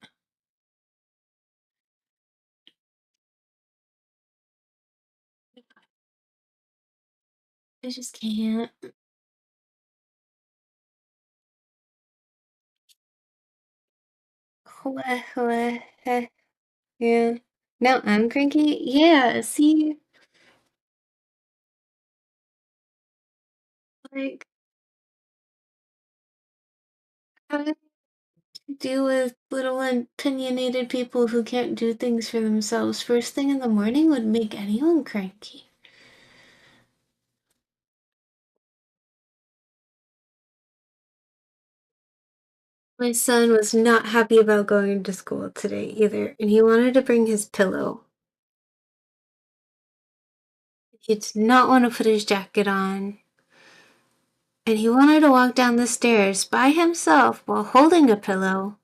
I just can't. Yeah. Now I'm cranky? Yeah, see? Like, how do you deal with little opinionated people who can't do things for themselves first thing in the morning would make anyone cranky. My son was not happy about going to school today either, and he wanted to bring his pillow. He did not want to put his jacket on, and he wanted to walk down the stairs by himself while holding a pillow.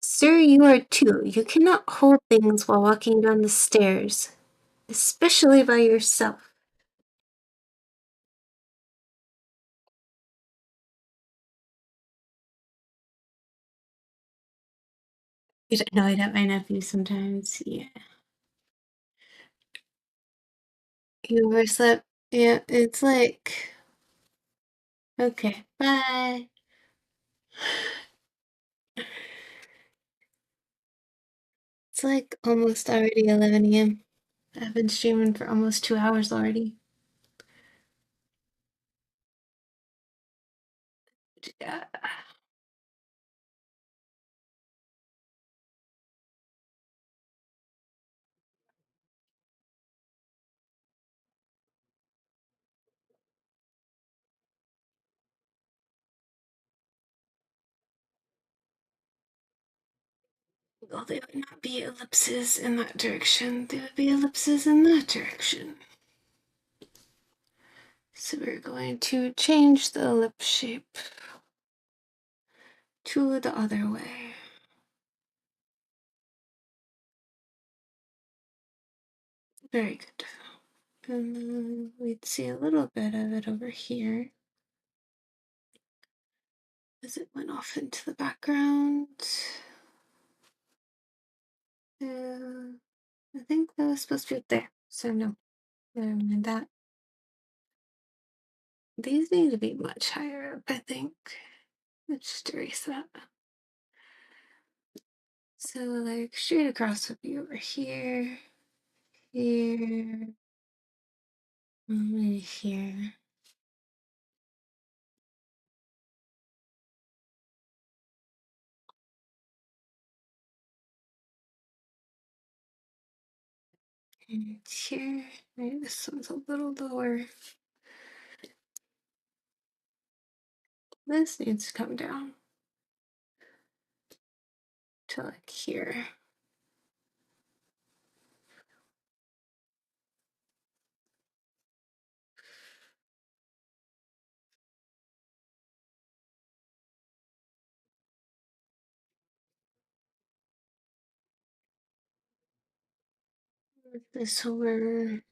Sir, you are two. You cannot hold things while walking down the stairs, especially by yourself. You don't know I'd at my nephew sometimes. Yeah. You overslept? Yeah, it's like, okay, bye. It's like almost already 11 a.m. I've been streaming for almost 2 hours already. Yeah. Well, they would not be ellipses in that direction. They would be ellipses in that direction. So we're going to change the ellipse shape. to the other way. Very good. And then we'd see a little bit of it over here as it went off into the background. I think that was supposed to be up there, so no, never mind that. These need to be much higher up, I think. Let's just erase that. So, like, straight across would be over here, here, maybe here. And here, maybe this one's a little lower. This needs to come down to like here. This over.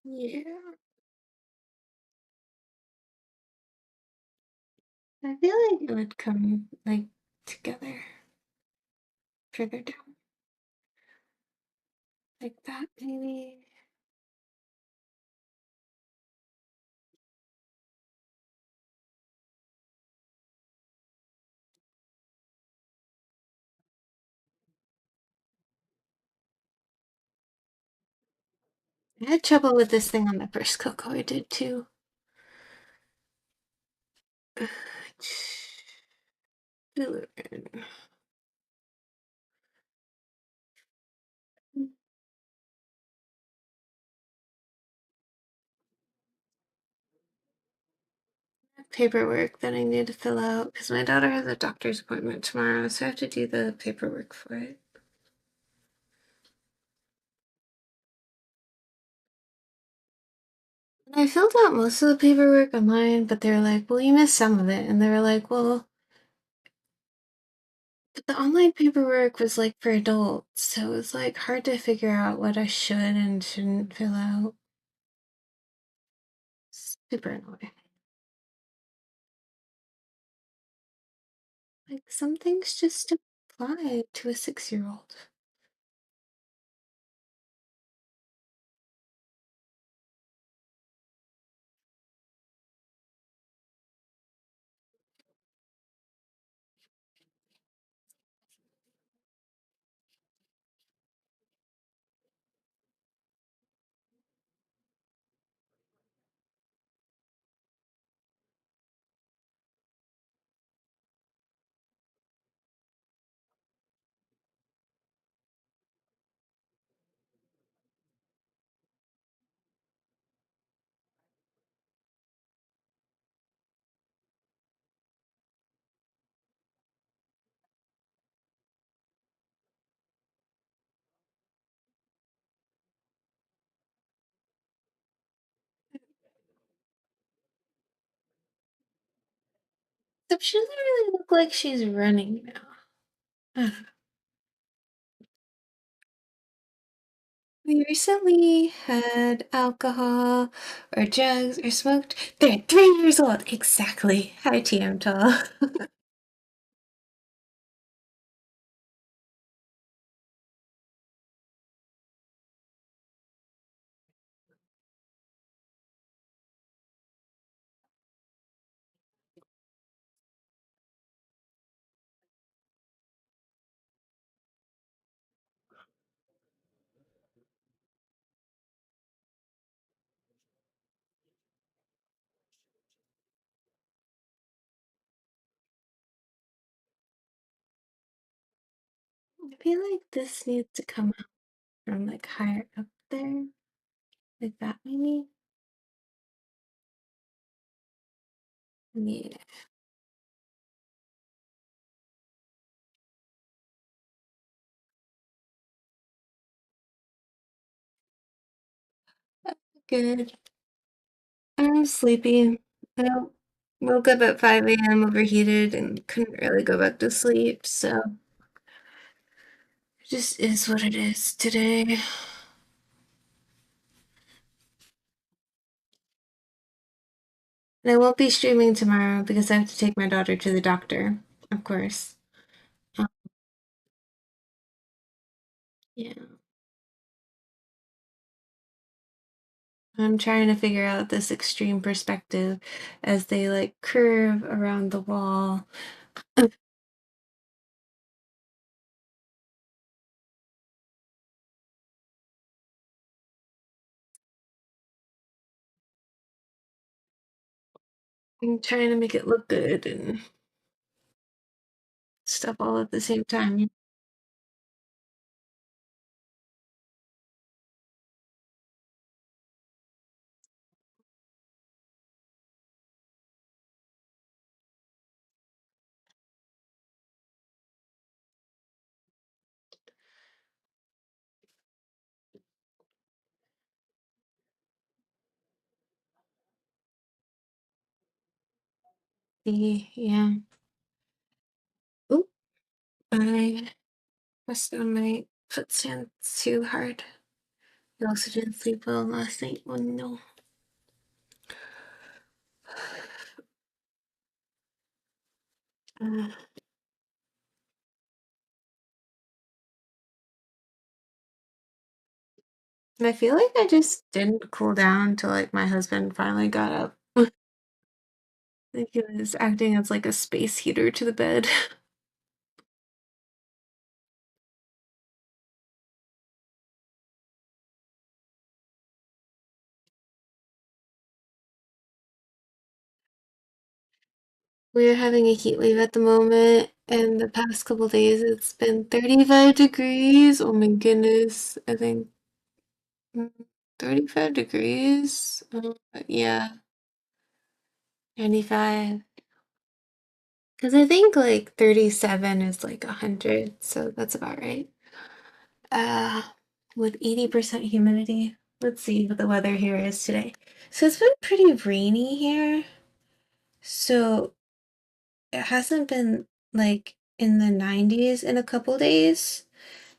Yeah. I feel like it would come like together further down. Like that, maybe. I had trouble with this thing on the first cocoa I did too. Fill it in. Paperwork that I need to fill out because my daughter has a doctor's appointment tomorrow, so I have to do the paperwork for it. I filled out most of the paperwork online, but they were like, well, you missed some of it. And they were like, well, but the online paperwork was like for adults, so it was like hard to figure out what I should and shouldn't fill out. Super annoying. Like some things just apply to a 6-year-old. Except she doesn't really look like she's running now. We recently had alcohol or drugs or smoked. They're 3 years old. Exactly. Hi, TM Tall. I feel like this needs to come out from like higher up there. Like that, maybe? Yeah. Good. I'm sleepy. I woke up at 5 a.m. overheated and couldn't really go back to sleep, so it just is what it is today. And I won't be streaming tomorrow because I have to take my daughter to the doctor, of course. Um, yeah. I'm trying to figure out this extreme perspective as they like curve around the wall. I'm trying to make it look good and stuff all at the same time. Yeah. Oop, I pressed on my foot stand too hard. I also didn't sleep well last night. Oh no. Uh, I feel like I just didn't cool down until like my husband finally got up. Like he was acting as like a space heater to the bed. We are having a heat wave at the moment, and the past couple days it's been 35 degrees. Oh my goodness. I think 35 degrees. Yeah, 95. Because I think like 37 is like 100, so that's about right. Uh, with 80% humidity. Let's see what the weather here is today. So it's been pretty rainy here. So it hasn't been like in the 90s in a couple days,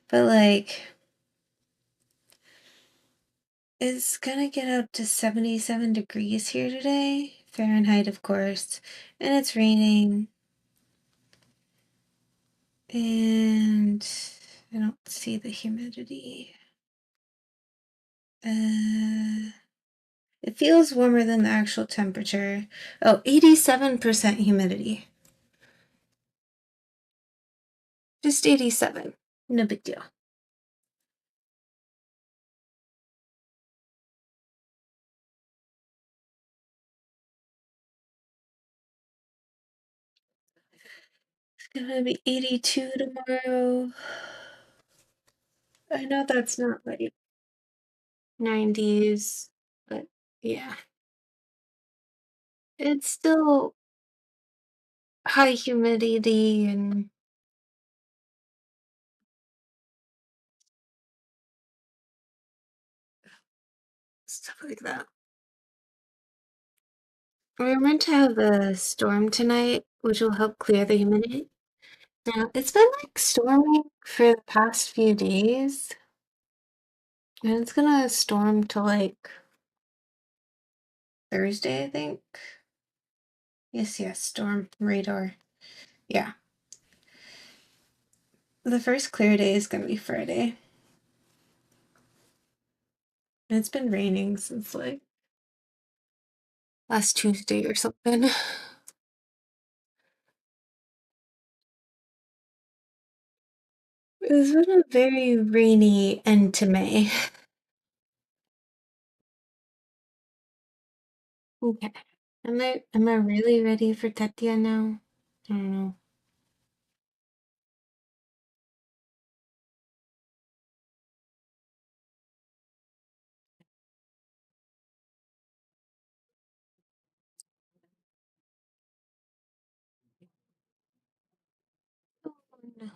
but like it's gonna get up to 77 degrees here today, Fahrenheit, of course, and it's raining. And I don't see the humidity. Uh, it feels warmer than the actual temperature. Oh, 87% humidity. Just 87. No big deal. It's gonna be 82 tomorrow. I know that's not like 90s, but yeah. It's still high humidity and stuff like that. We're meant to have a storm tonight, which will help clear the humidity. Now, it's been like storming for the past few days, and it's gonna storm till like Thursday, I think. Yes, storm radar. Yeah. The first clear day is gonna be Friday. And it's been raining since like last Tuesday or something. It's been a very rainy end to May. Okay. Am I really ready for Tetia now? I don't know. Oh, no.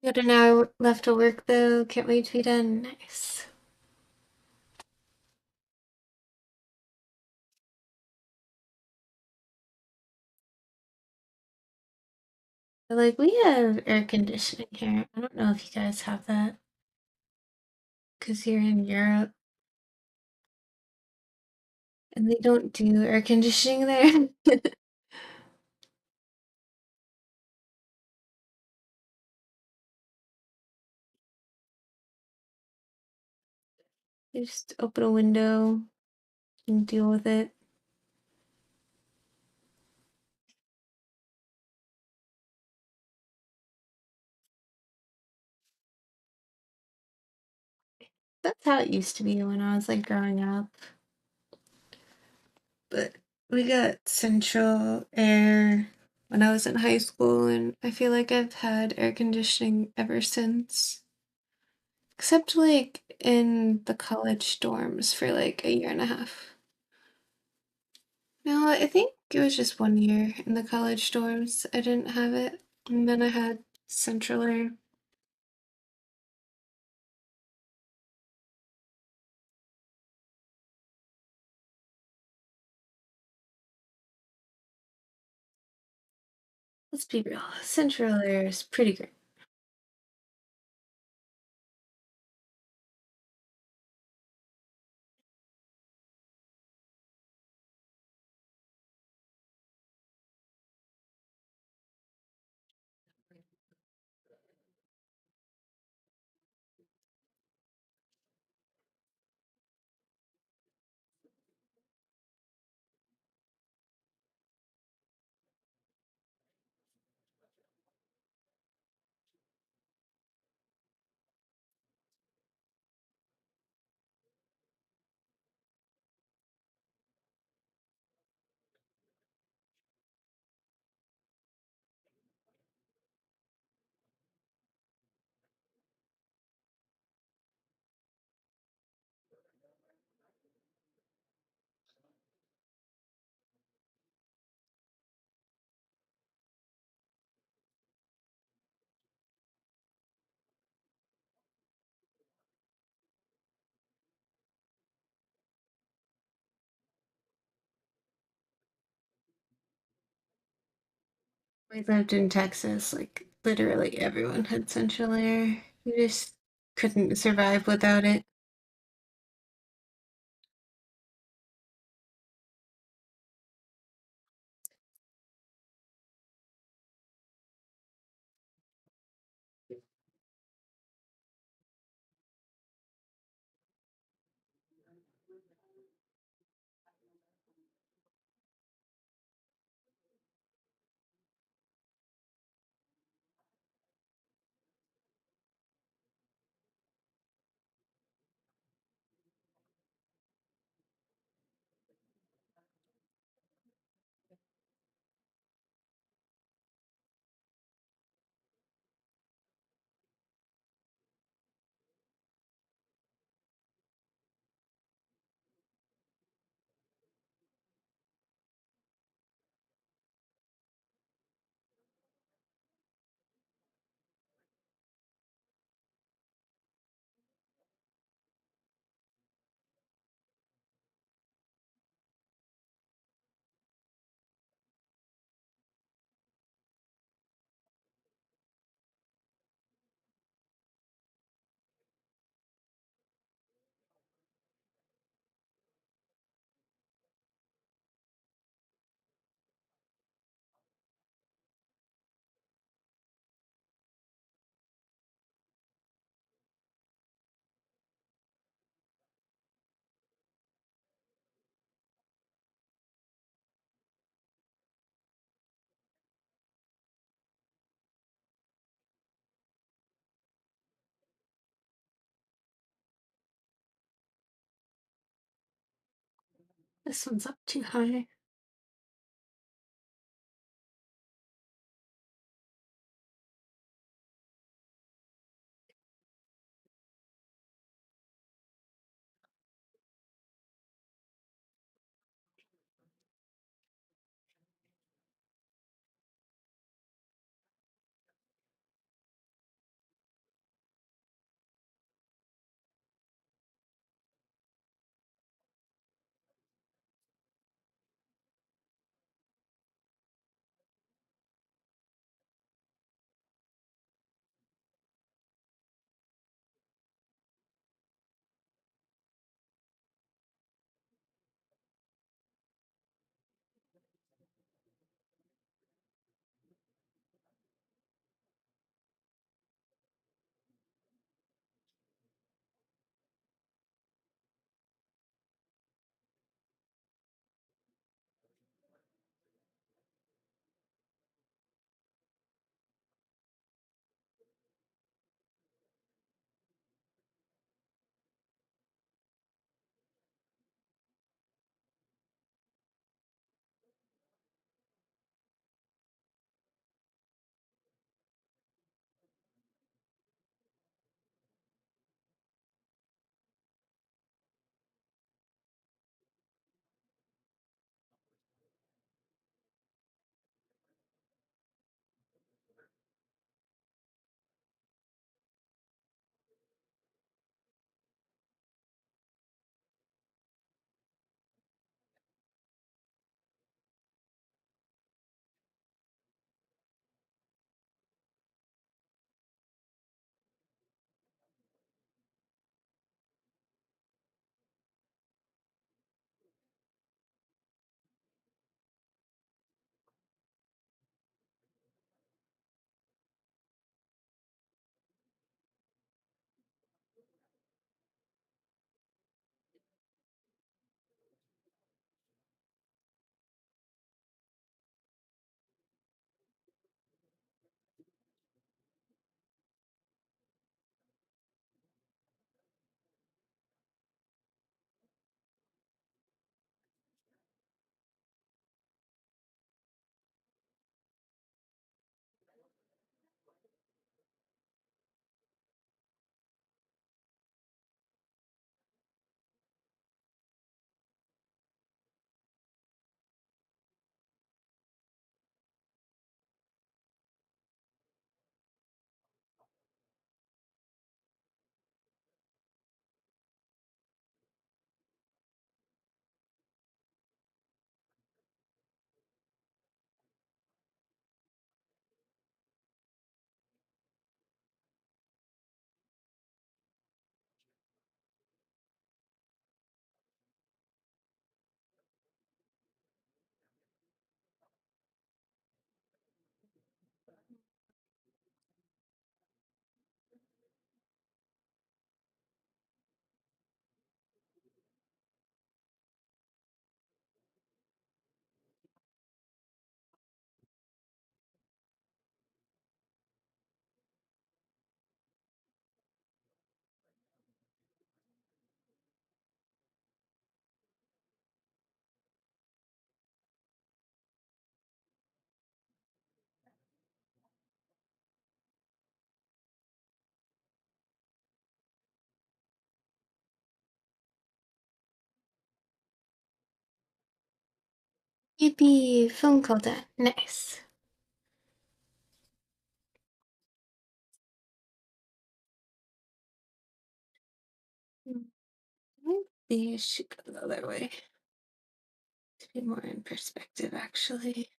Got an hour left to work though. Can't wait to be done. Nice. Like we have air conditioning here. I don't know if you guys have that because you're in Europe and they don't do air conditioning there. You just open a window and deal with it. That's how it used to be when I was like growing up. But we got central air when I was in high school, and I feel like I've had air conditioning ever since. Except like in the college dorms for like a year and a half. No, I think it was just 1 year in the college dorms. I didn't have it. And then I had central air. Let's be real. Central air is pretty great. We lived in Texas, like literally everyone had central air. You just couldn't survive without it. This one's up too high. Yippee! Phone call done. Nice. Hmm, maybe I should go the other way to be more in perspective, actually.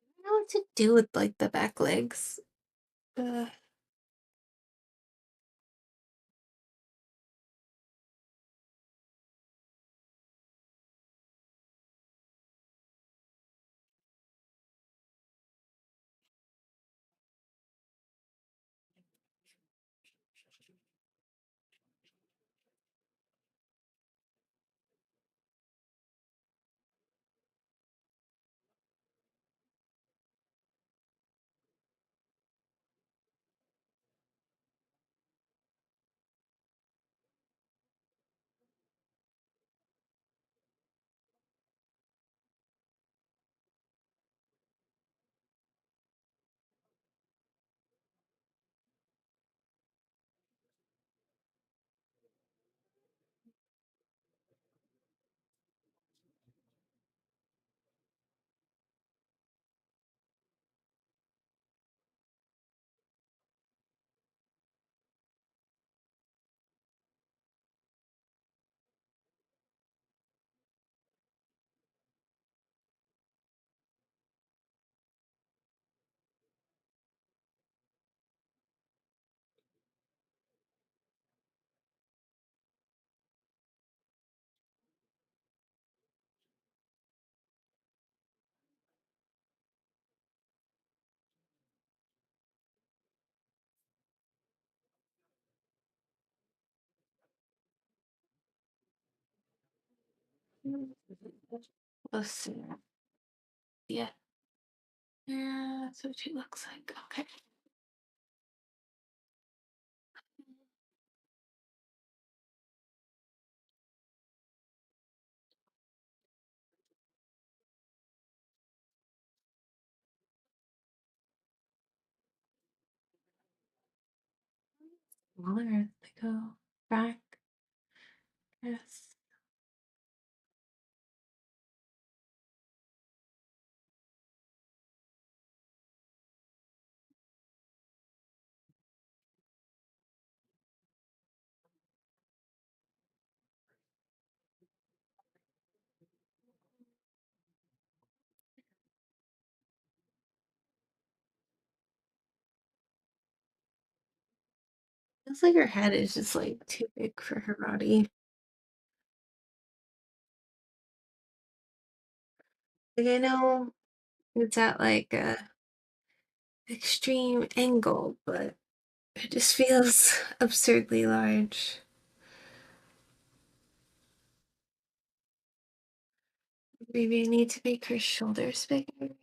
I don't know what to do with like the back legs. Uh, let's see. Yeah. Yeah, that's what she looks like. Okay. Smaller. They go back. Yes. It's like her head is just like too big for her body. Like I know it's at like a extreme angle, but it just feels absurdly large. Maybe I need to make her shoulders bigger.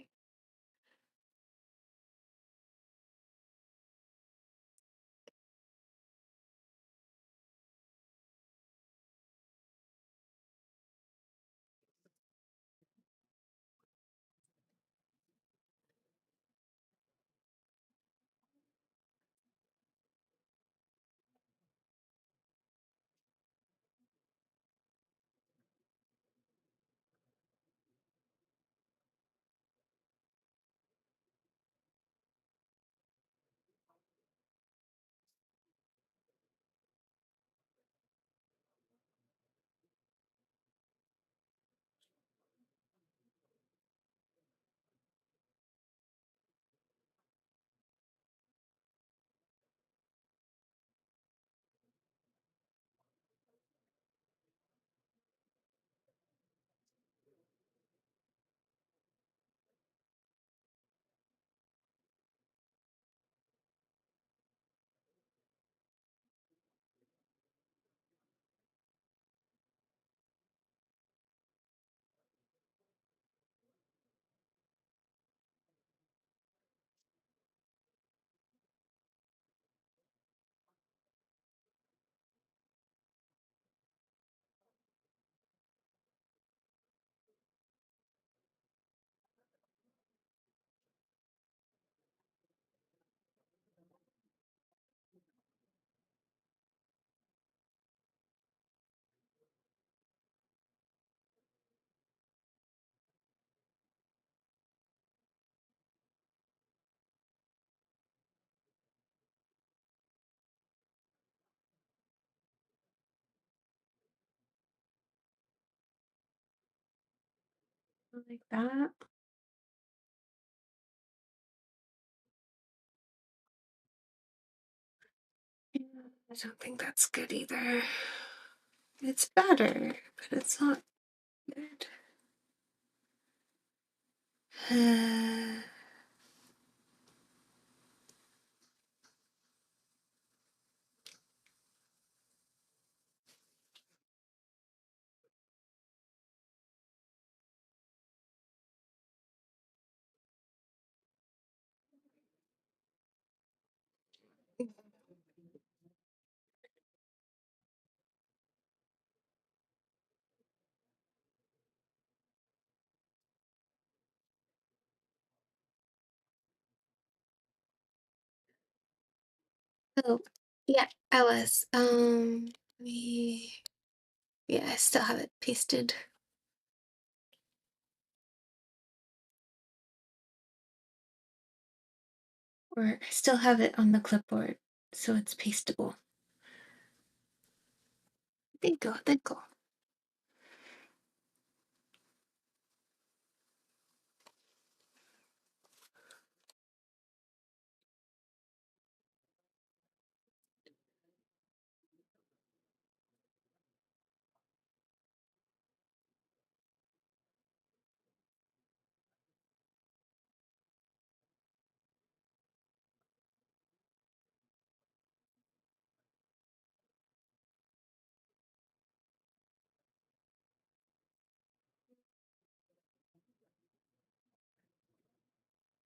Like that. Yeah, I don't think that's good either. It's better, but it's not good. Oh, yeah, I was. We, yeah, I still have it pasted. Or I still have it on the clipboard, so it's pastable. Thank you, thank you.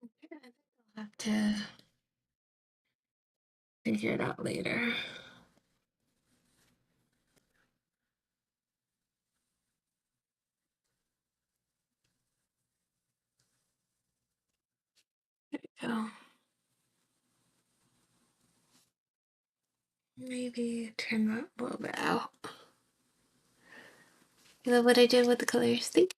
I think I'll have to figure it out later. There we go. Maybe turn that a little bit out. You know what I did with the colors? Think.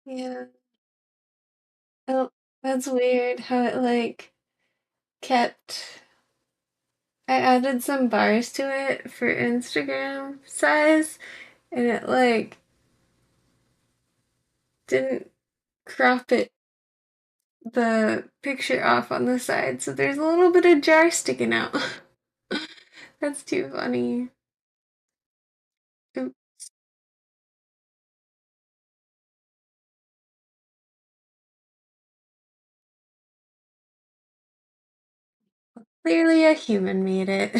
Yeah. Oh, that's weird how it like kept. I added some bars to it for Instagram size, and it like didn't crop it the picture off on the side, so there's a little bit of jar sticking out. That's too funny. Oop, clearly a human made it.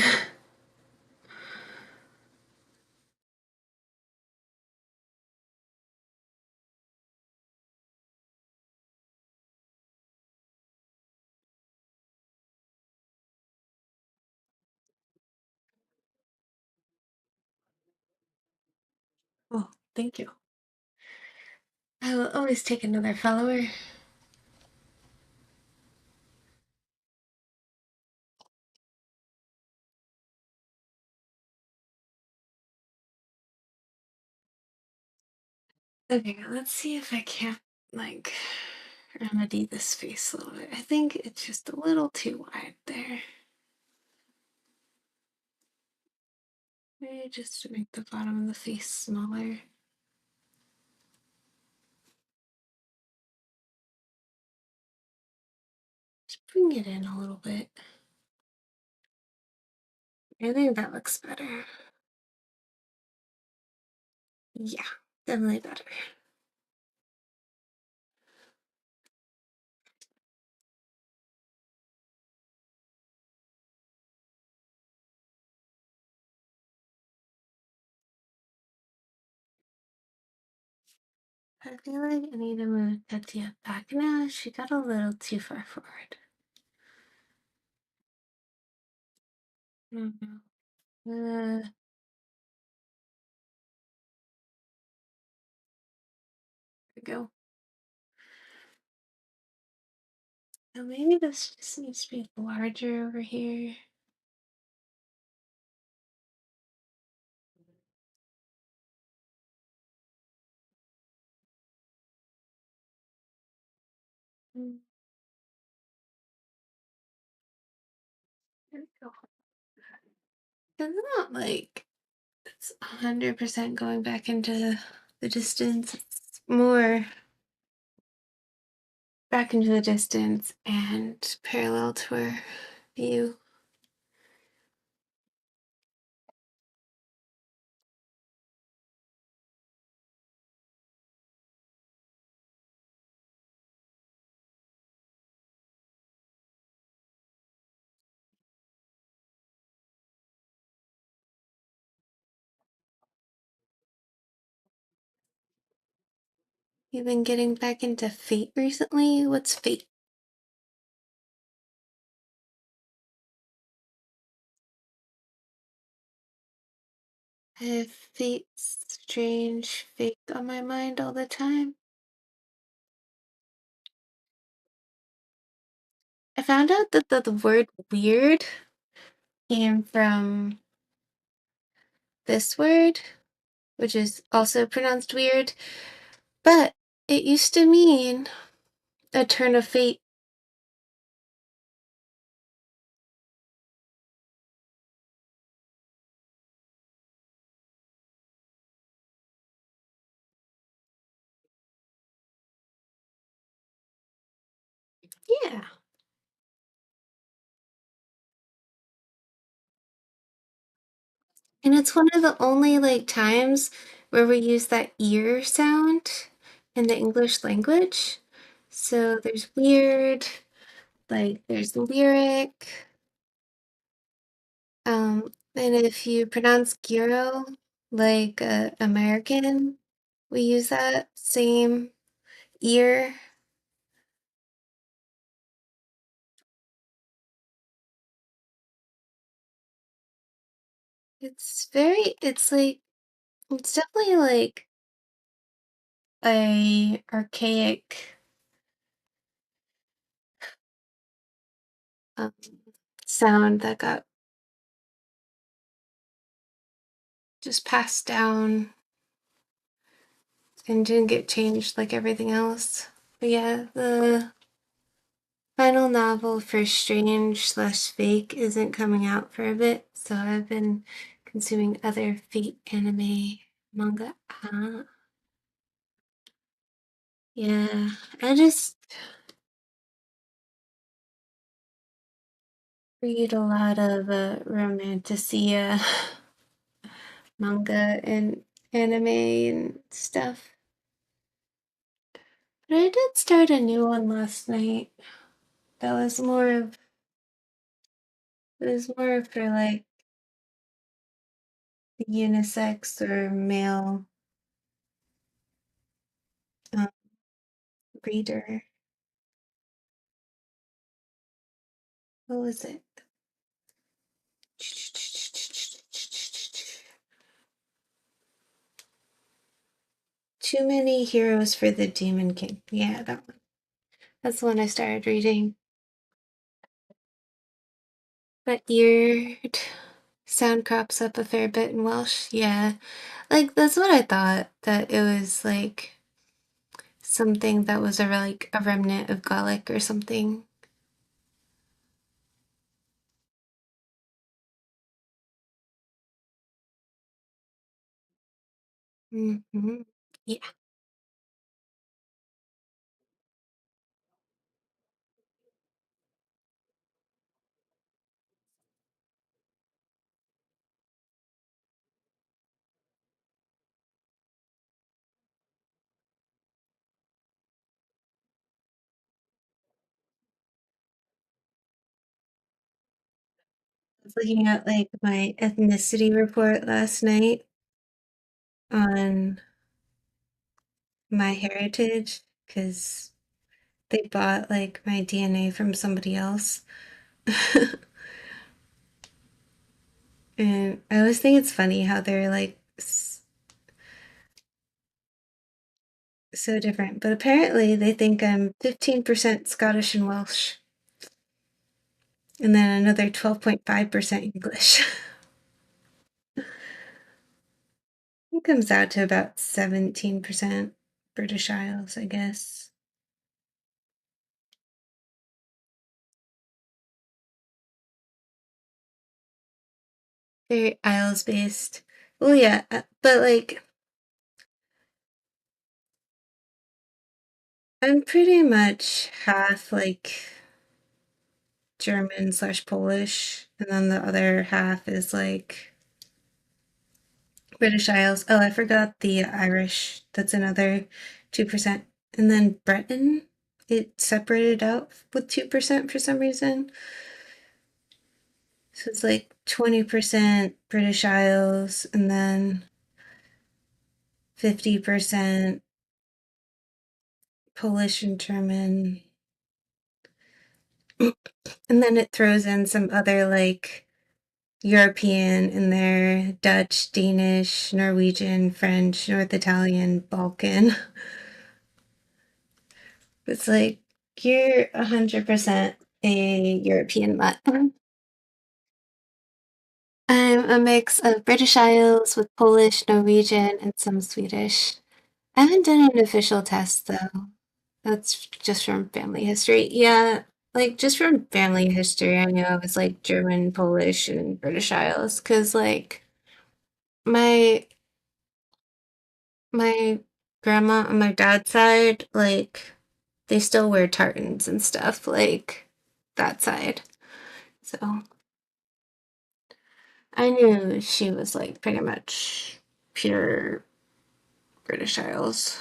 Oh, thank you. I will always take another follower. Okay, let's see if I can't, like, remedy this face a little bit. I think it's just a little too wide there. Maybe just to make the bottom of the face smaller. Just bring it in a little bit. I think that looks better. Yeah, definitely better. I feel like I need to move Katia back now. She got a little too far forward. Mm-hmm. There we go. So maybe this just needs to be larger over here. Mm, there we go. It's not like it's 100% going back into the distance. It's more back into the distance and parallel to our view. You've been getting back into Fate recently? What's Fate? I have Fate's strange fate on my mind all the time. I found out that the word weird came from this word, which is also pronounced weird, but it used to mean a turn of fate. Yeah. And it's one of the only like times where we use that ear sound in the English language. So there's weird, like there's lyric. And if you pronounce gyro like American, we use that same ear. It's like, it's definitely like a archaic um, sound that got just passed down and didn't get changed like everything else. But yeah, the final novel for Strange slash Fake isn't coming out for a bit, so I've been consuming other Fate anime manga. Yeah, I just read a lot of romantasia manga and anime and stuff. But I did start a new one last night. That was more of it was more for like the unisex or male um, reader. What was it? Too Many Heroes for the Demon King. Yeah, that one. That's the one I started reading. But your sound crops up a fair bit in Welsh. Yeah. Like that's what I thought. That it was like something that was like a remnant of Gaelic or something. Hmm. Yeah. I was looking at like my ethnicity report last night on my heritage because they bought like my DNA from somebody else. And I always think it's funny how they're like so different. But apparently they think I'm 15% Scottish and Welsh, and then another 12.5% English. It comes out to about 17% British Isles, I guess. Very Isles based. Well, yeah, but like I'm pretty much half like German slash Polish, and then the other half is like British Isles. Oh, I forgot the Irish. That's another 2%. And then Breton, it separated out with 2% for some reason. So it's like 20% British Isles and then 50% Polish and German. And then it throws in some other like European in there, Dutch, Danish, Norwegian, French, North Italian, Balkan. It's like you're 100% a European mutt. I'm a mix of British Isles with Polish, Norwegian, and some Swedish. I haven't done an official test though. That's just from family history. Yeah, like just from family history, I know I was like German, Polish, and British Isles because like my my grandma on my dad's side, like they still wear tartans and stuff, like that side. So I knew she was like pretty much pure British Isles.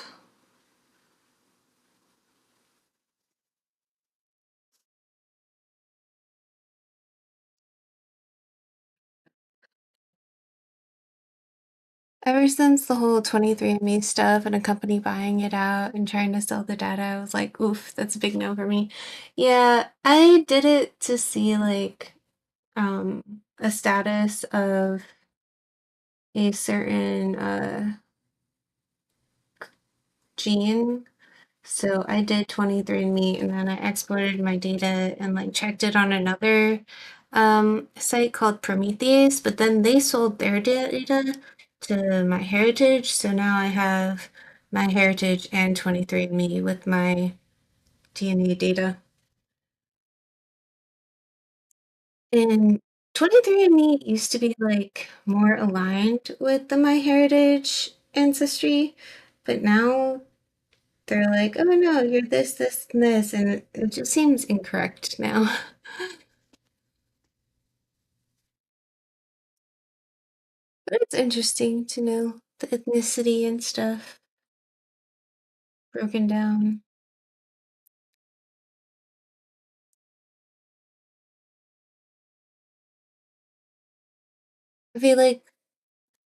Ever since the whole 23andMe stuff and a company buying it out and trying to sell the data, I was like, oof, that's a big no for me. Yeah, I did it to see like a status of a certain gene. So I did 23andMe and then I exported my data and like checked it on another site called Prometheus, but then they sold their data to MyHeritage. So now I have MyHeritage and 23andMe with my DNA data. And 23andMe used to be like more aligned with the MyHeritage ancestry, but now they're like, "Oh, no, you're this, this, and this," and it just seems incorrect now. But it's interesting to know the ethnicity and stuff broken down. I feel like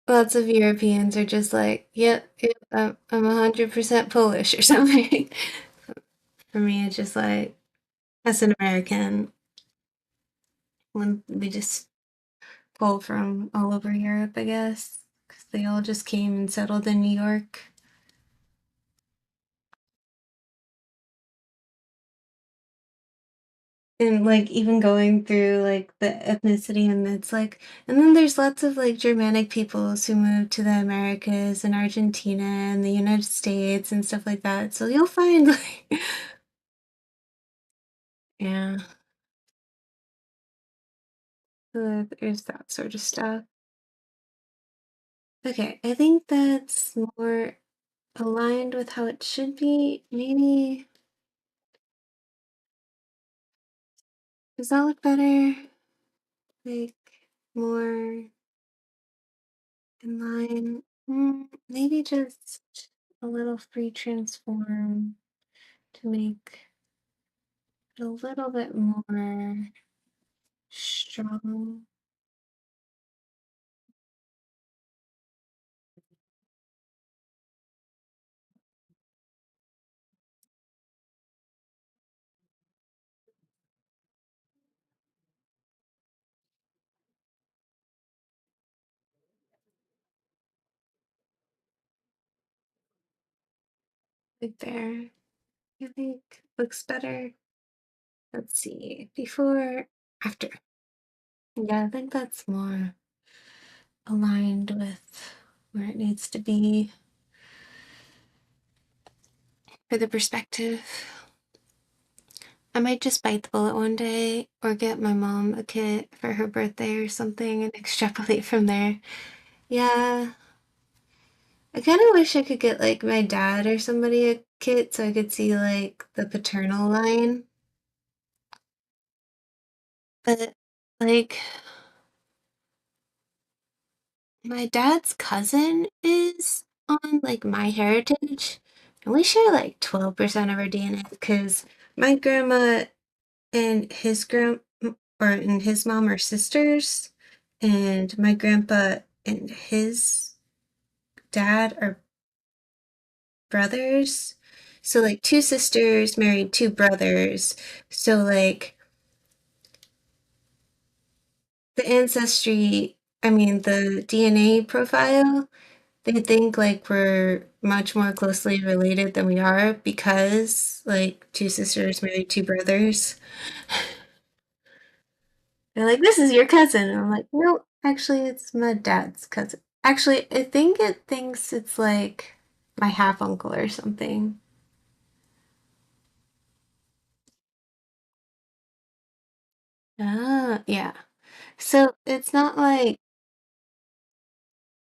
lots of Europeans are just like, yep, yep, I'm 100% Polish or something. For me, it's just like, as an American, when we just pull from all over Europe, I guess, because they all just came and settled in New York. And like even going through like the ethnicity, and it's like, and then there's lots of like Germanic peoples who moved to the Americas and Argentina and the United States and stuff like that. So you'll find like, yeah, there's that sort of stuff. Okay, I think that's more aligned with how it should be. Maybe does that look better? Like more in line? Maybe just a little free transform to make it a little bit more strong. Right there. I think looks better. Let's see. Before, after. Yeah, I think that's more aligned with where it needs to be for the perspective. I might just bite the bullet one day or get my mom a kit for her birthday or something and extrapolate from there. Yeah. I kind of wish I could get like my dad or somebody a kit so I could see like the paternal line. But like my dad's cousin is on like my heritage and we share like 12% of our DNA because my grandma and his and his mom are sisters, and my grandpa and his dad are brothers. So like two sisters married two brothers. So like the ancestry, I mean the DNA profile, they think like we're much more closely related than we are because like two sisters married two brothers. They're like, this is your cousin. And I'm like, no, actually, it's my dad's cousin. Actually, I think it thinks it's like my half uncle or something. Ah, yeah. So it's not like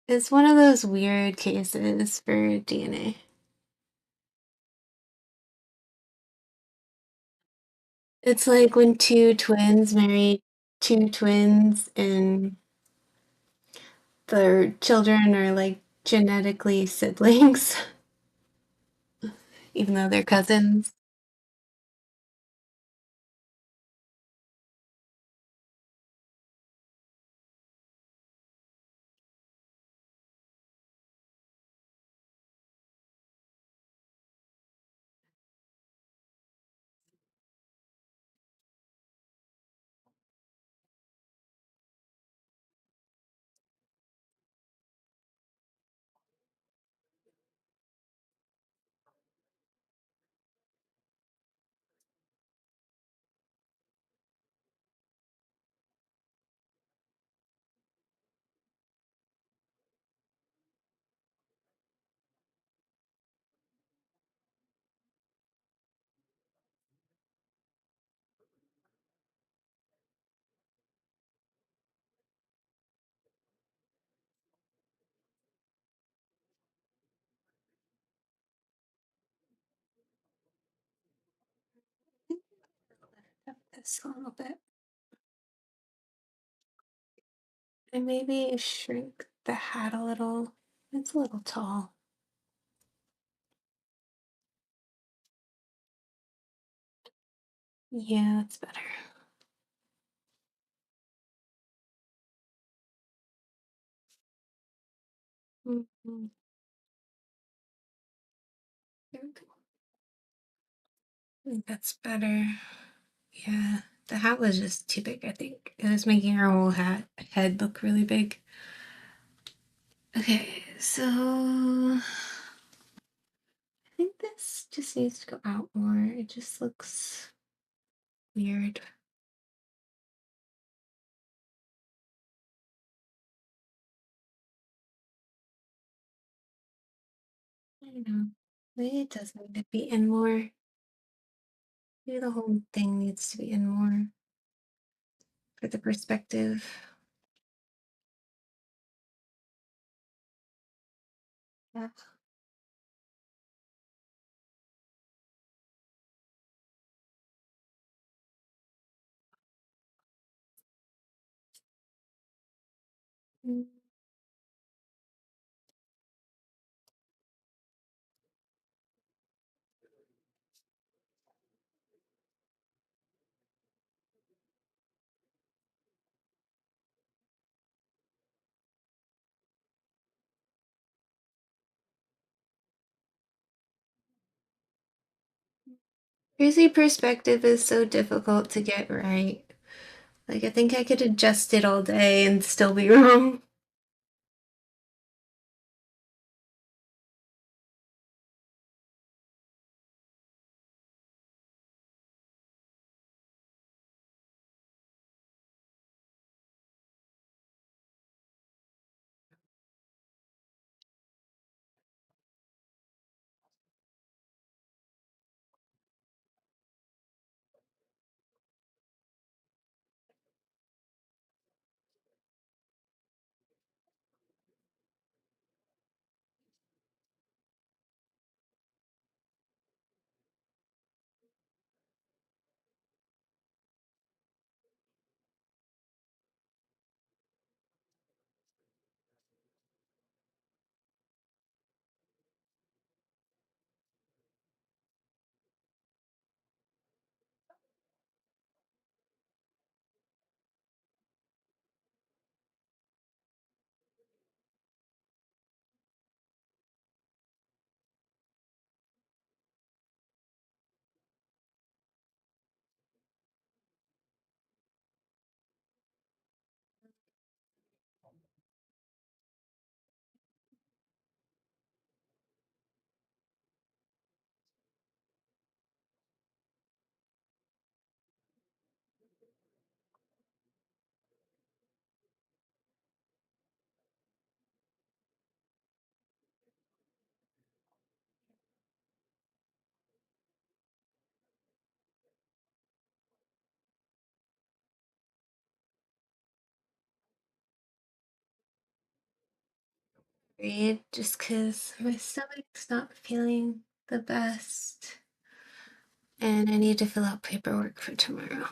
it's one of those weird cases for DNA. It's like when two twins marry two twins and their children are like genetically siblings, even though they're cousins. Up this a little bit. And maybe shrink the hat a little. It's a little tall. Yeah, that's better. Mhm. There we go. I think that's better. Yeah, the hat was just too big, I think. It was making her whole head look really big. Okay, so I think this just needs to go out more. It just looks weird. I don't know. Maybe it does need to be in more. Maybe the whole thing needs to be in more for the perspective. Yeah. Mm. Crazy perspective is so difficult to get right. Like, I think I could adjust it all day and still be wrong. Read just because my stomach's not feeling the best. And I need to fill out paperwork for tomorrow.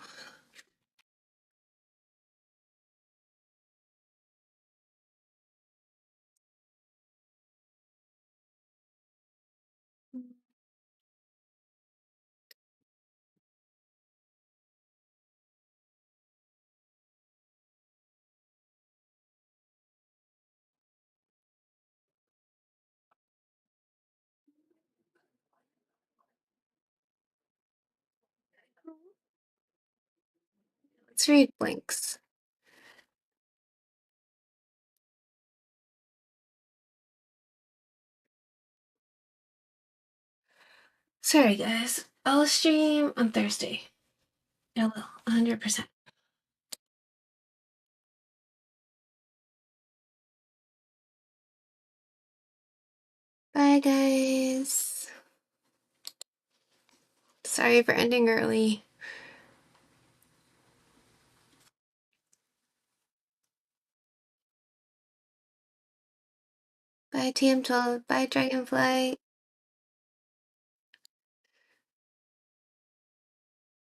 Let's read blinks. Sorry, guys. I'll stream on Thursday. I will, 100%. Bye, guys. Sorry for ending early. Bye, TM12. Bye, Dragonfly.